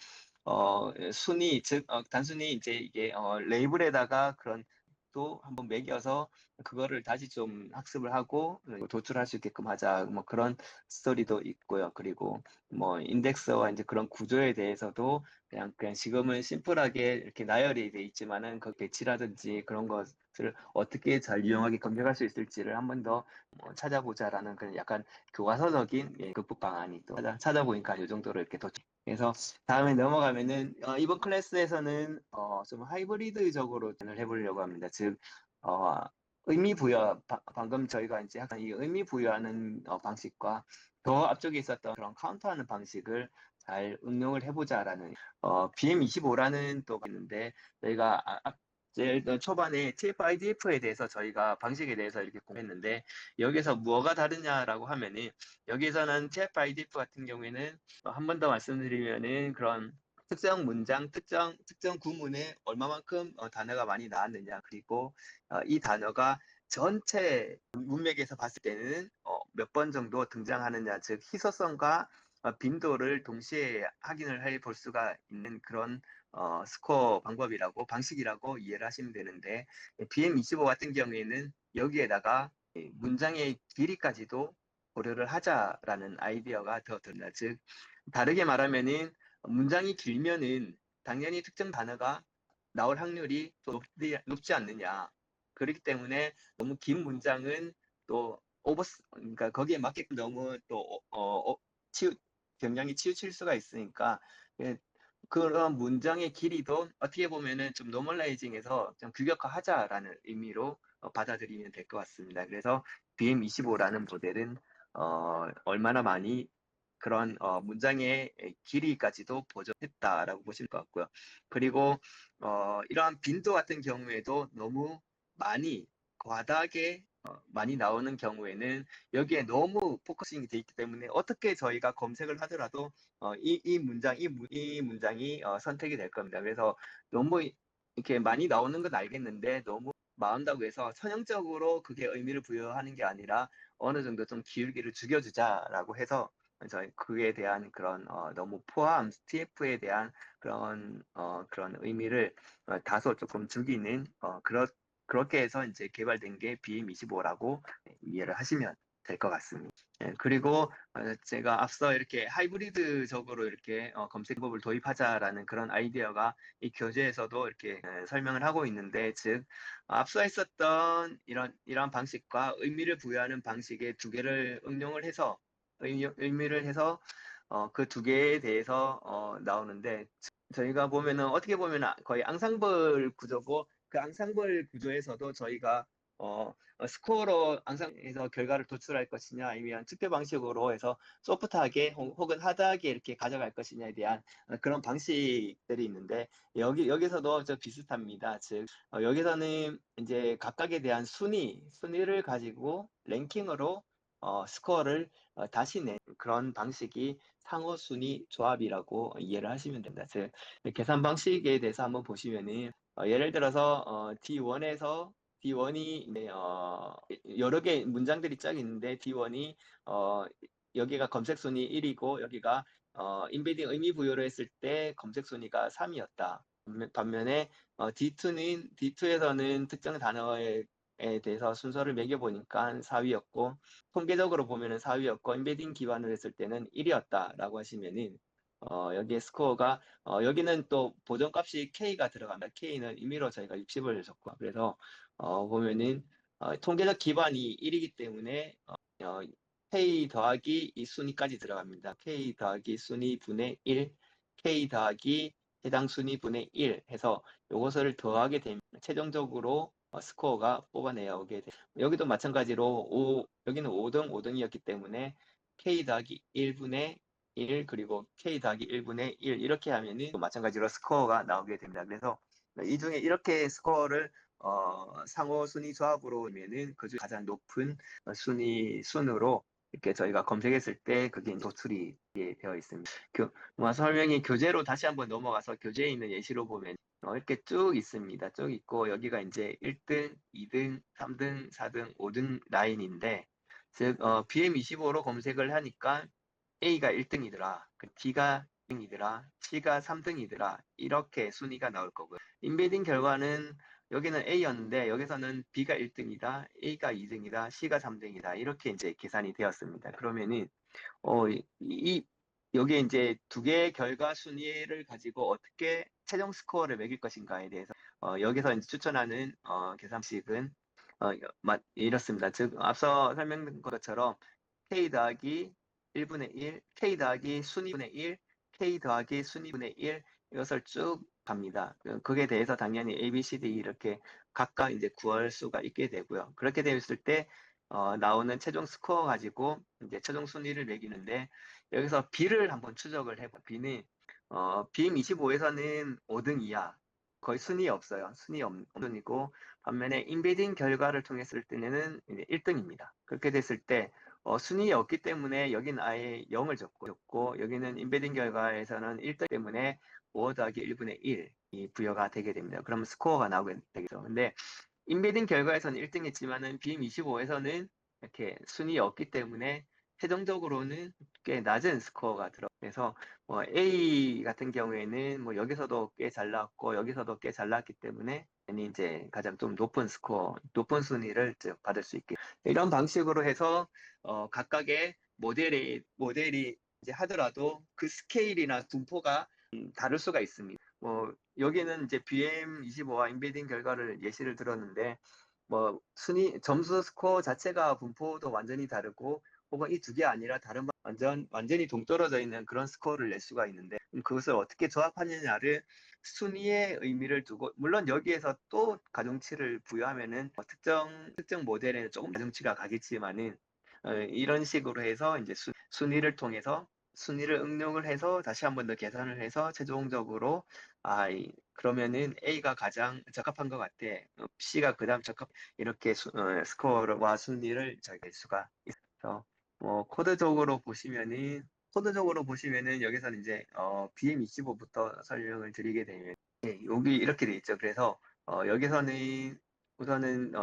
순위 즉 단순히 이제 이게 레이블에다가 그런 또 한번 매겨서 그거를 다시 좀 학습을 하고 도출할 수 있게끔 하자 뭐 그런 스토리도 있고요. 그리고 뭐 인덱스와 이제 그런 구조에 대해서도 그냥 지금은 심플하게 이렇게 나열이 돼 있지만은 그 배치라든지 그런 것을 어떻게 잘 유용하게 검색할 수 있을지를 한 번 더 찾아보자라는 그런 약간 교과서적인 극복 방안이 또 찾아보니까 이 정도로 이렇게 도착. 그래서 다음에 넘어가면은 이번 클래스에서는 좀 하이브리드적으로 진행을 해보려고 합니다. 즉 의미 부여 방금 저희가 이제 약간 이 의미 부여하는 방식과 더 앞쪽에 있었던 그런 카운터하는 방식을 잘 응용을 해보자라는 BM25라는 또 있는데 저희가 제일 초반에 TF-IDF에 대해서 저희가 방식에 대해서 이렇게 공부했는데 여기서 뭐가 다르냐라고 하면은 여기서는 TF-IDF 같은 경우에는 한 번 더 말씀드리면은 그런 특정 문장, 특정 구문에 얼마만큼 단어가 많이 나왔느냐 그리고 이 단어가 전체 문맥에서 봤을 때는 몇 번 정도 등장하느냐 즉 희소성과 빈도를 동시에 확인을 해 볼 수가 있는 그런 스코어 방식이라고 이해를 하시면 되는데 BM25 같은 경우에는 여기에다가 문장의 길이까지도 고려를 하자라는 아이디어가 더 듭니다. 즉 다르게 말하면은 문장이 길면은 당연히 특정 단어가 나올 확률이 높지 않느냐. 그렇기 때문에 너무 긴 문장은 또 그러니까 거기에 맞게끔 너무 또 경향이 치우칠 수가 있으니까 예, 그런 문장의 길이도 어떻게 보면은 좀 노멀라이징해서 좀 규격화하자라는 의미로 받아들이면 될 것 같습니다. 그래서 BM25라는 모델은 얼마나 많이 그런 문장의 길이까지도 보정했다라고 보실 것 같고요. 그리고 이러한 빈도 같은 경우에도 너무 많이 과다하게 많이 나오는 경우에는 여기에 너무 포커싱이 돼 있기 때문에 어떻게 저희가 검색을 하더라도 이 문장이 선택이 될 겁니다. 그래서 너무 이렇게 많이 나오는 건 알겠는데 너무 많다고 해서 선형적으로 그게 의미를 부여하는 게 아니라 어느 정도 좀 기울기를 죽여주자라고 해서 저희 그에 대한 그런 너무 TF에 대한 그런 의미를 다소 조금 죽이는 그렇게 해서 이제 개발된 게 BM25라고 이해를 하시면 될 것 같습니다. 예, 그리고 제가 앞서 이렇게 하이브리드적으로 이렇게 검색법을 도입하자라는 그런 아이디어가 이 교재에서도 이렇게 설명을 하고 있는데, 즉 앞서 있었던 이런 방식과 의미를 부여하는 방식의 두 개를 응용을 해서 의미를 해서 그 두 개에 대해서 나오는데 저희가 보면은 어떻게 보면 거의 앙상블 구조고 그 앙상블 구조에서도 저희가 스코어로 앙상에서 결과를 도출할 것이냐 아니면 투표 방식으로 해서 소프트하게 혹은 하드하게 이렇게 가져갈 것이냐에 대한 그런 방식들이 있는데 여기서도 저 비슷합니다. 즉 여기서는 이제 각각에 대한 순위를 가지고 랭킹으로 스코어를 다시 낸 그런 방식이 상호 순위 조합이라고 이해를 하시면 됩니다. 즉 계산 방식에 대해서 한번 보시면은 예를 들어서 D1이 여러 개 문장들이 쫙 있는데 D1이 여기가 검색 순위 1이고 여기가 인베딩 의미 부여를 했을 때 검색 순위가 3이었다. 반면에 D2에서는 특정 단어에 대해서 순서를 매겨보니까 4위였고, 통계적으로 보면은 4위였고, 임베딩 기반으로 했을 때는 1위였다라고 하시면은, 여기에 스코어가, 여기는 또 보정값이 K가 들어갑니다. K는 임의로 저희가 60을 줬고, 그래서, 보면은, 통계적 기반이 1이기 때문에, K 더하기 이 순위까지 들어갑니다. K 더하기 순위 분의 1, K 더하기 해당 순위 분의 1 해서 이것을 더하게 되면 최종적으로 스코어가 뽑아내오게 됩니다. 여기도 마찬가지로 여기는 5등, 5등이었기 때문에 K 더하기 1분의 1 그리고 K 더하기 1분의 1 이렇게 하면은 마찬가지로 스코어가 나오게 됩니다. 그래서 이 중에 이렇게 스코어를 상호 순위 조합으로 하면은 그 중 가장 높은 순으로 이렇게 저희가 검색했을 때 그게 도출이 되어 있습니다. 설명이 교재로 다시 한번 넘어가서 교재에 있는 예시로 보면 이렇게 쭉 있습니다. 쭉 있고 여기가 이제 1등, 2등, 3등, 4등, 5등 라인인데 즉 BM25로 검색을 하니까 A가 1등이더라. D가 2등이더라. C가 3등이더라. 이렇게 순위가 나올 거고요. 인베딩 결과는 여기는 A였는데 여기서는 B가 1등이다, A가 2등이다, C가 3등이다. 이렇게 이제 계산이 되었습니다. 그러면은 여기에 이제 두 개의 결과 순위를 가지고 어떻게 최종 스코어를 매길 것인가에 대해서 여기서 이제 추천하는 계산식은 이렇습니다. 즉 앞서 설명드린 것처럼 K 더하기 1분의 1, K 더하기 순위분의 1, K 더하기 순위분의 1 이것을 쭉 갑니다. 그게 대해서 당연히 A, B, C, D 이렇게 각각 이제 구할 수가 있게 되고요. 그렇게 되었을 때 나오는 최종 스코어 가지고 이제 최종 순위를 매기는데 여기서 B를 한번 추적을 해봐. B는 BM25에서는 5등 이하 거의 순위 없어요. 순위 없고 반면에 인베딩 결과를 통했을 때는 이제 1등입니다. 그렇게 됐을 때 순위에 없기 때문에 여기는 아예 0을 줬고 여기는 인베딩 결과에서는 1등 때문에 5 더하기 1분의 1이 부여가 되게 됩니다. 그러면 스코어가 나오게 되겠죠. 근데 인베딩 결과에서는 1등했지만은 BM25에서는 이렇게 순위에 없기 때문에 최종적으로는 꽤 낮은 스코어가 들어. 그래서 A 같은 경우에는 뭐 여기서도 꽤 잘 나왔고 여기서도 꽤 잘 나왔기 때문에 이제 가장 좀 높은 스코어, 높은 순위를 받을 수 있게. 이런 방식으로 해서 각각의 모델이 이제 하더라도 그 스케일이나 분포가 다를 수가 있습니다. 여기는 이제 BM25와 인베딩 결과를 예시를 들었는데 점수 스코어 자체가 분포도 완전히 다르고 혹은 이 두 개 아니라 다른 완전히 동떨어져 있는 그런 스코어를 낼 수가 있는데 그것을 어떻게 조합하느냐를 순위의 의미를 두고 물론 여기에서 또 가중치를 부여하면은 특정 모델에는 조금 가중치가 가겠지만은 이런 식으로 해서 이제 순위를 통해서 순위를 응용을 해서 다시 한 번 더 계산을 해서 최종적으로 그러면은 A가 가장 적합한 것 같아. C가 그다음 이렇게 스코어와 순위를 낼 수가 있어서 코드적으로 보시면은 여기서는 이제 BM25부터 설명을 드리게 되면 여기 이렇게 돼 있죠. 그래서 여기서는 우선은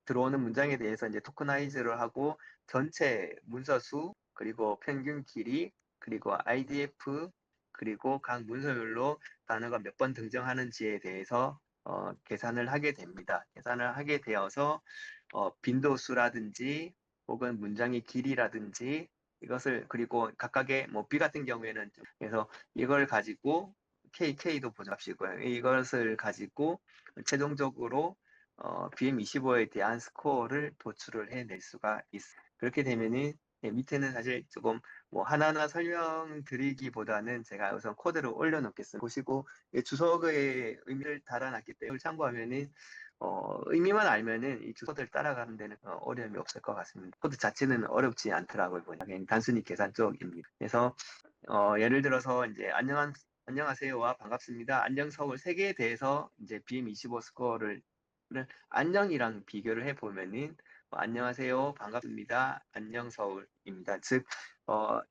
들어오는 문장에 대해서 이제 토커나이즈를 하고 전체 문서 수 그리고 평균 길이 그리고 IDF 그리고 각 문서별로 단어가 몇 번 등장하는지에 대해서 계산을 하게 됩니다. 계산을 하게 되어서 빈도수라든지 혹은 문장의 길이라든지 이것을 그리고 각각의 B 같은 경우에는 그래서 이걸 가지고 K도 보잡시고요. 이것을 가지고 최종적으로 BM25에 대한 스코어를 도출을 해낼 수가 있어요. 그렇게 되면은 밑에는 사실 조금 하나하나 설명드리기보다는 제가 우선 코드를 올려놓겠습니다. 보시고 주석의 의미를 달아놨기 때문에 참고하면은 의미만 알면은 이 주소들 따라가는 데는 어려움이 없을 것 같습니다. 코드 자체는 어렵지 않더라고요. 그냥 단순히 계산 쪽입니다. 그래서 예를 들어서 이제 안녕하세요와 반갑습니다. 안녕 서울 세 개에 대해서 이제 BM25 스코어를 안녕이랑 비교를 해보면은 안녕하세요, 반갑습니다, 안녕 서울입니다. 즉,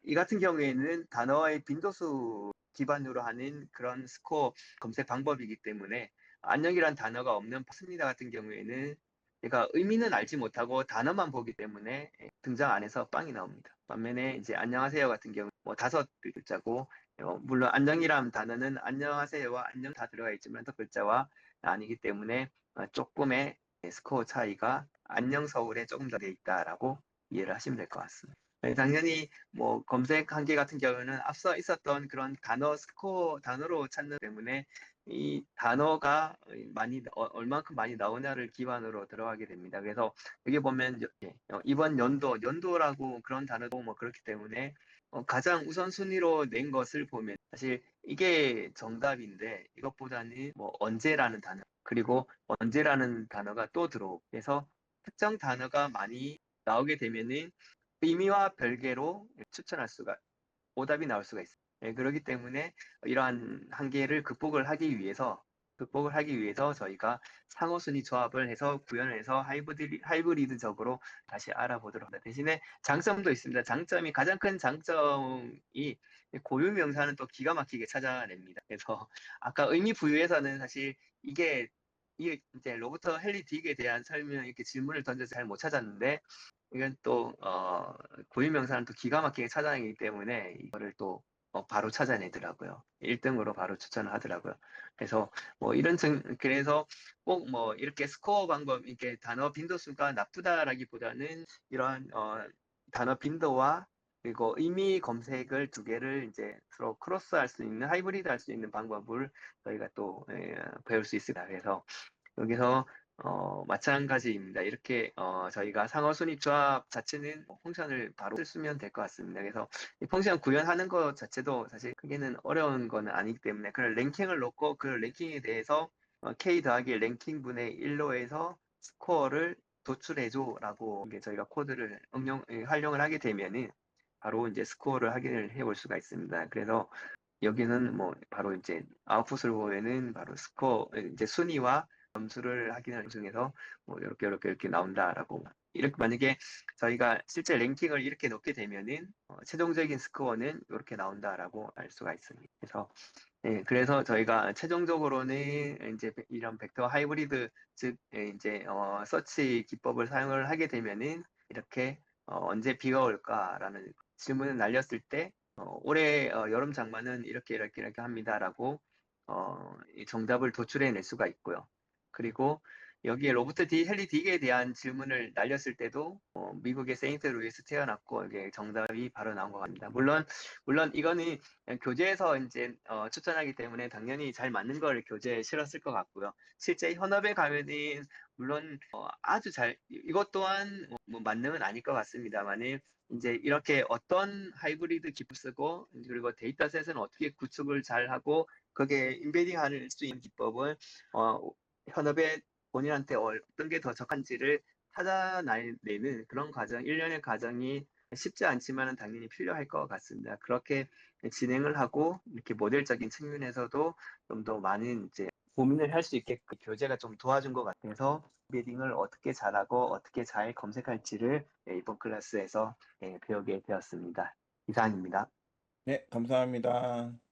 이 같은 경우에는 단어의 빈도수 기반으로 하는 그런 스코어 검색 방법이기 때문에 안녕이란 단어가 없는 반갑습니다 같은 경우에는 제가 의미는 알지 못하고 단어만 보기 때문에 등장 안에서 빵이 나옵니다. 반면에 이제 안녕하세요 같은 경우 5글자고 물론 안녕이란 단어는 안녕하세요와 안녕 다 들어가 있지만 더 글자와 아니기 때문에 조금의 스코어 차이가 안녕 서울에 조금 더 돼 있다라고 이해를 하시면 될 것 같습니다. 당연히 뭐 검색 한계 같은 경우는 앞서 있었던 그런 단어 스코어 단어로 찾는 때문에 이 단어가 얼만큼 많이 나오냐를 기반으로 들어가게 됩니다. 그래서 여기 보면 이번 연도라고 그런 단어도 뭐 그렇기 때문에 가장 우선순위로 낸 것을 보면 사실 이게 정답인데 이것보다는 뭐 언제라는 단어 그리고 언제라는 단어가 또 들어오고 그래서 특정 단어가 많이 나오게 되면은 의미와 별개로 추천할 수가 오답이 나올 수가 있어요. 그렇기 때문에 이러한 한계를 극복을 하기 위해서 저희가 상호순위 조합을 해서 구현을 해서 하이브리드적으로 다시 알아보도록 합니다. 대신에 장점도 있습니다. 가장 큰 장점이 고유 명사는 또 기가 막히게 찾아냅니다. 그래서 아까 의미 부여에서는 사실 이게 이제 로버트 헨리 딕에 대한 설명 이렇게 질문을 던져서 잘 못 찾았는데 이건 또 고유명사는 또 기가 막히게 찾아내기 때문에 이거를 또 바로 찾아내더라고요. 1등으로 바로 추천을 하더라고요. 그래서 뭐 그래서 꼭 뭐 이렇게 스코어 방법 이렇게 단어 빈도수가 나쁘다라기보다는 이러한 단어 빈도와 그리고 의미 검색을 두 개를 이제 서로 크로스할 수 있는 하이브리드 할 수 있는 방법을 저희가 또 배울 수 있습니다. 그래서 여기서 마찬가지입니다. 이렇게 저희가 상호 순위 조합 자체는 펑션을 바로 쓰면 될 것 같습니다. 그래서 이 펑션 구현하는 것 자체도 사실 크게는 어려운 거는 아니기 때문에 그런 랭킹을 놓고 그 랭킹에 대해서 K 더하기 랭킹 분의 1로 해서 스코어를 도출해줘라고 이게 저희가 코드를 활용을 하게 되면은 바로 이제 스코어를 확인을 해볼 수가 있습니다. 그래서 여기는 뭐 바로 이제 아웃풋을 보면은 바로 스코어 이제 순위와 점수를 확인을 중에서 뭐 이렇게 나온다라고 이렇게 만약에 저희가 실제 랭킹을 이렇게 놓게 되면은 최종적인 스코어는 이렇게 나온다라고 알 수가 있습니다. 그래서 저희가 최종적으로는 이제 이런 벡터 하이브리드 즉 이제 서치 기법을 사용을 하게 되면은 이렇게 언제 비가 올까라는 질문을 날렸을 때 올해 여름 장마는 이렇게 합니다라고 이 정답을 도출해낼 수가 있고요. 그리고 여기에 로버트 헨리 딕에 대한 질문을 날렸을 때도 미국의 세인트루이스 태어났고 이게 정답이 바로 나온 것 같습니다. 물론 이거는 교재에서 이제 추천하기 때문에 당연히 잘 맞는 걸 교재에 실었을 것 같고요. 실제 현업에 가면은 물론 아주 이것 또한 뭐 만능은 아닐 것 같습니다만은 이제 이렇게 어떤 하이브리드 기법 쓰고 그리고 데이터셋은 어떻게 구축을 잘 하고 거기에 인베딩 할 수 있는 기법을 현업에 본인한테 어떤 게 더 적한지를 찾아내는 그런 과정, 일련의 과정이 쉽지 않지만 당연히 필요할 것 같습니다. 그렇게 진행을 하고 이렇게 모델적인 측면에서도 좀 더 많은 이제 고민을 할 수 있게 교재가 좀 도와준 것 같아서 인베딩을 어떻게 잘하고 어떻게 잘 검색할지를 이번 클래스에서 배우게 되었습니다. 이상입니다. 네, 감사합니다.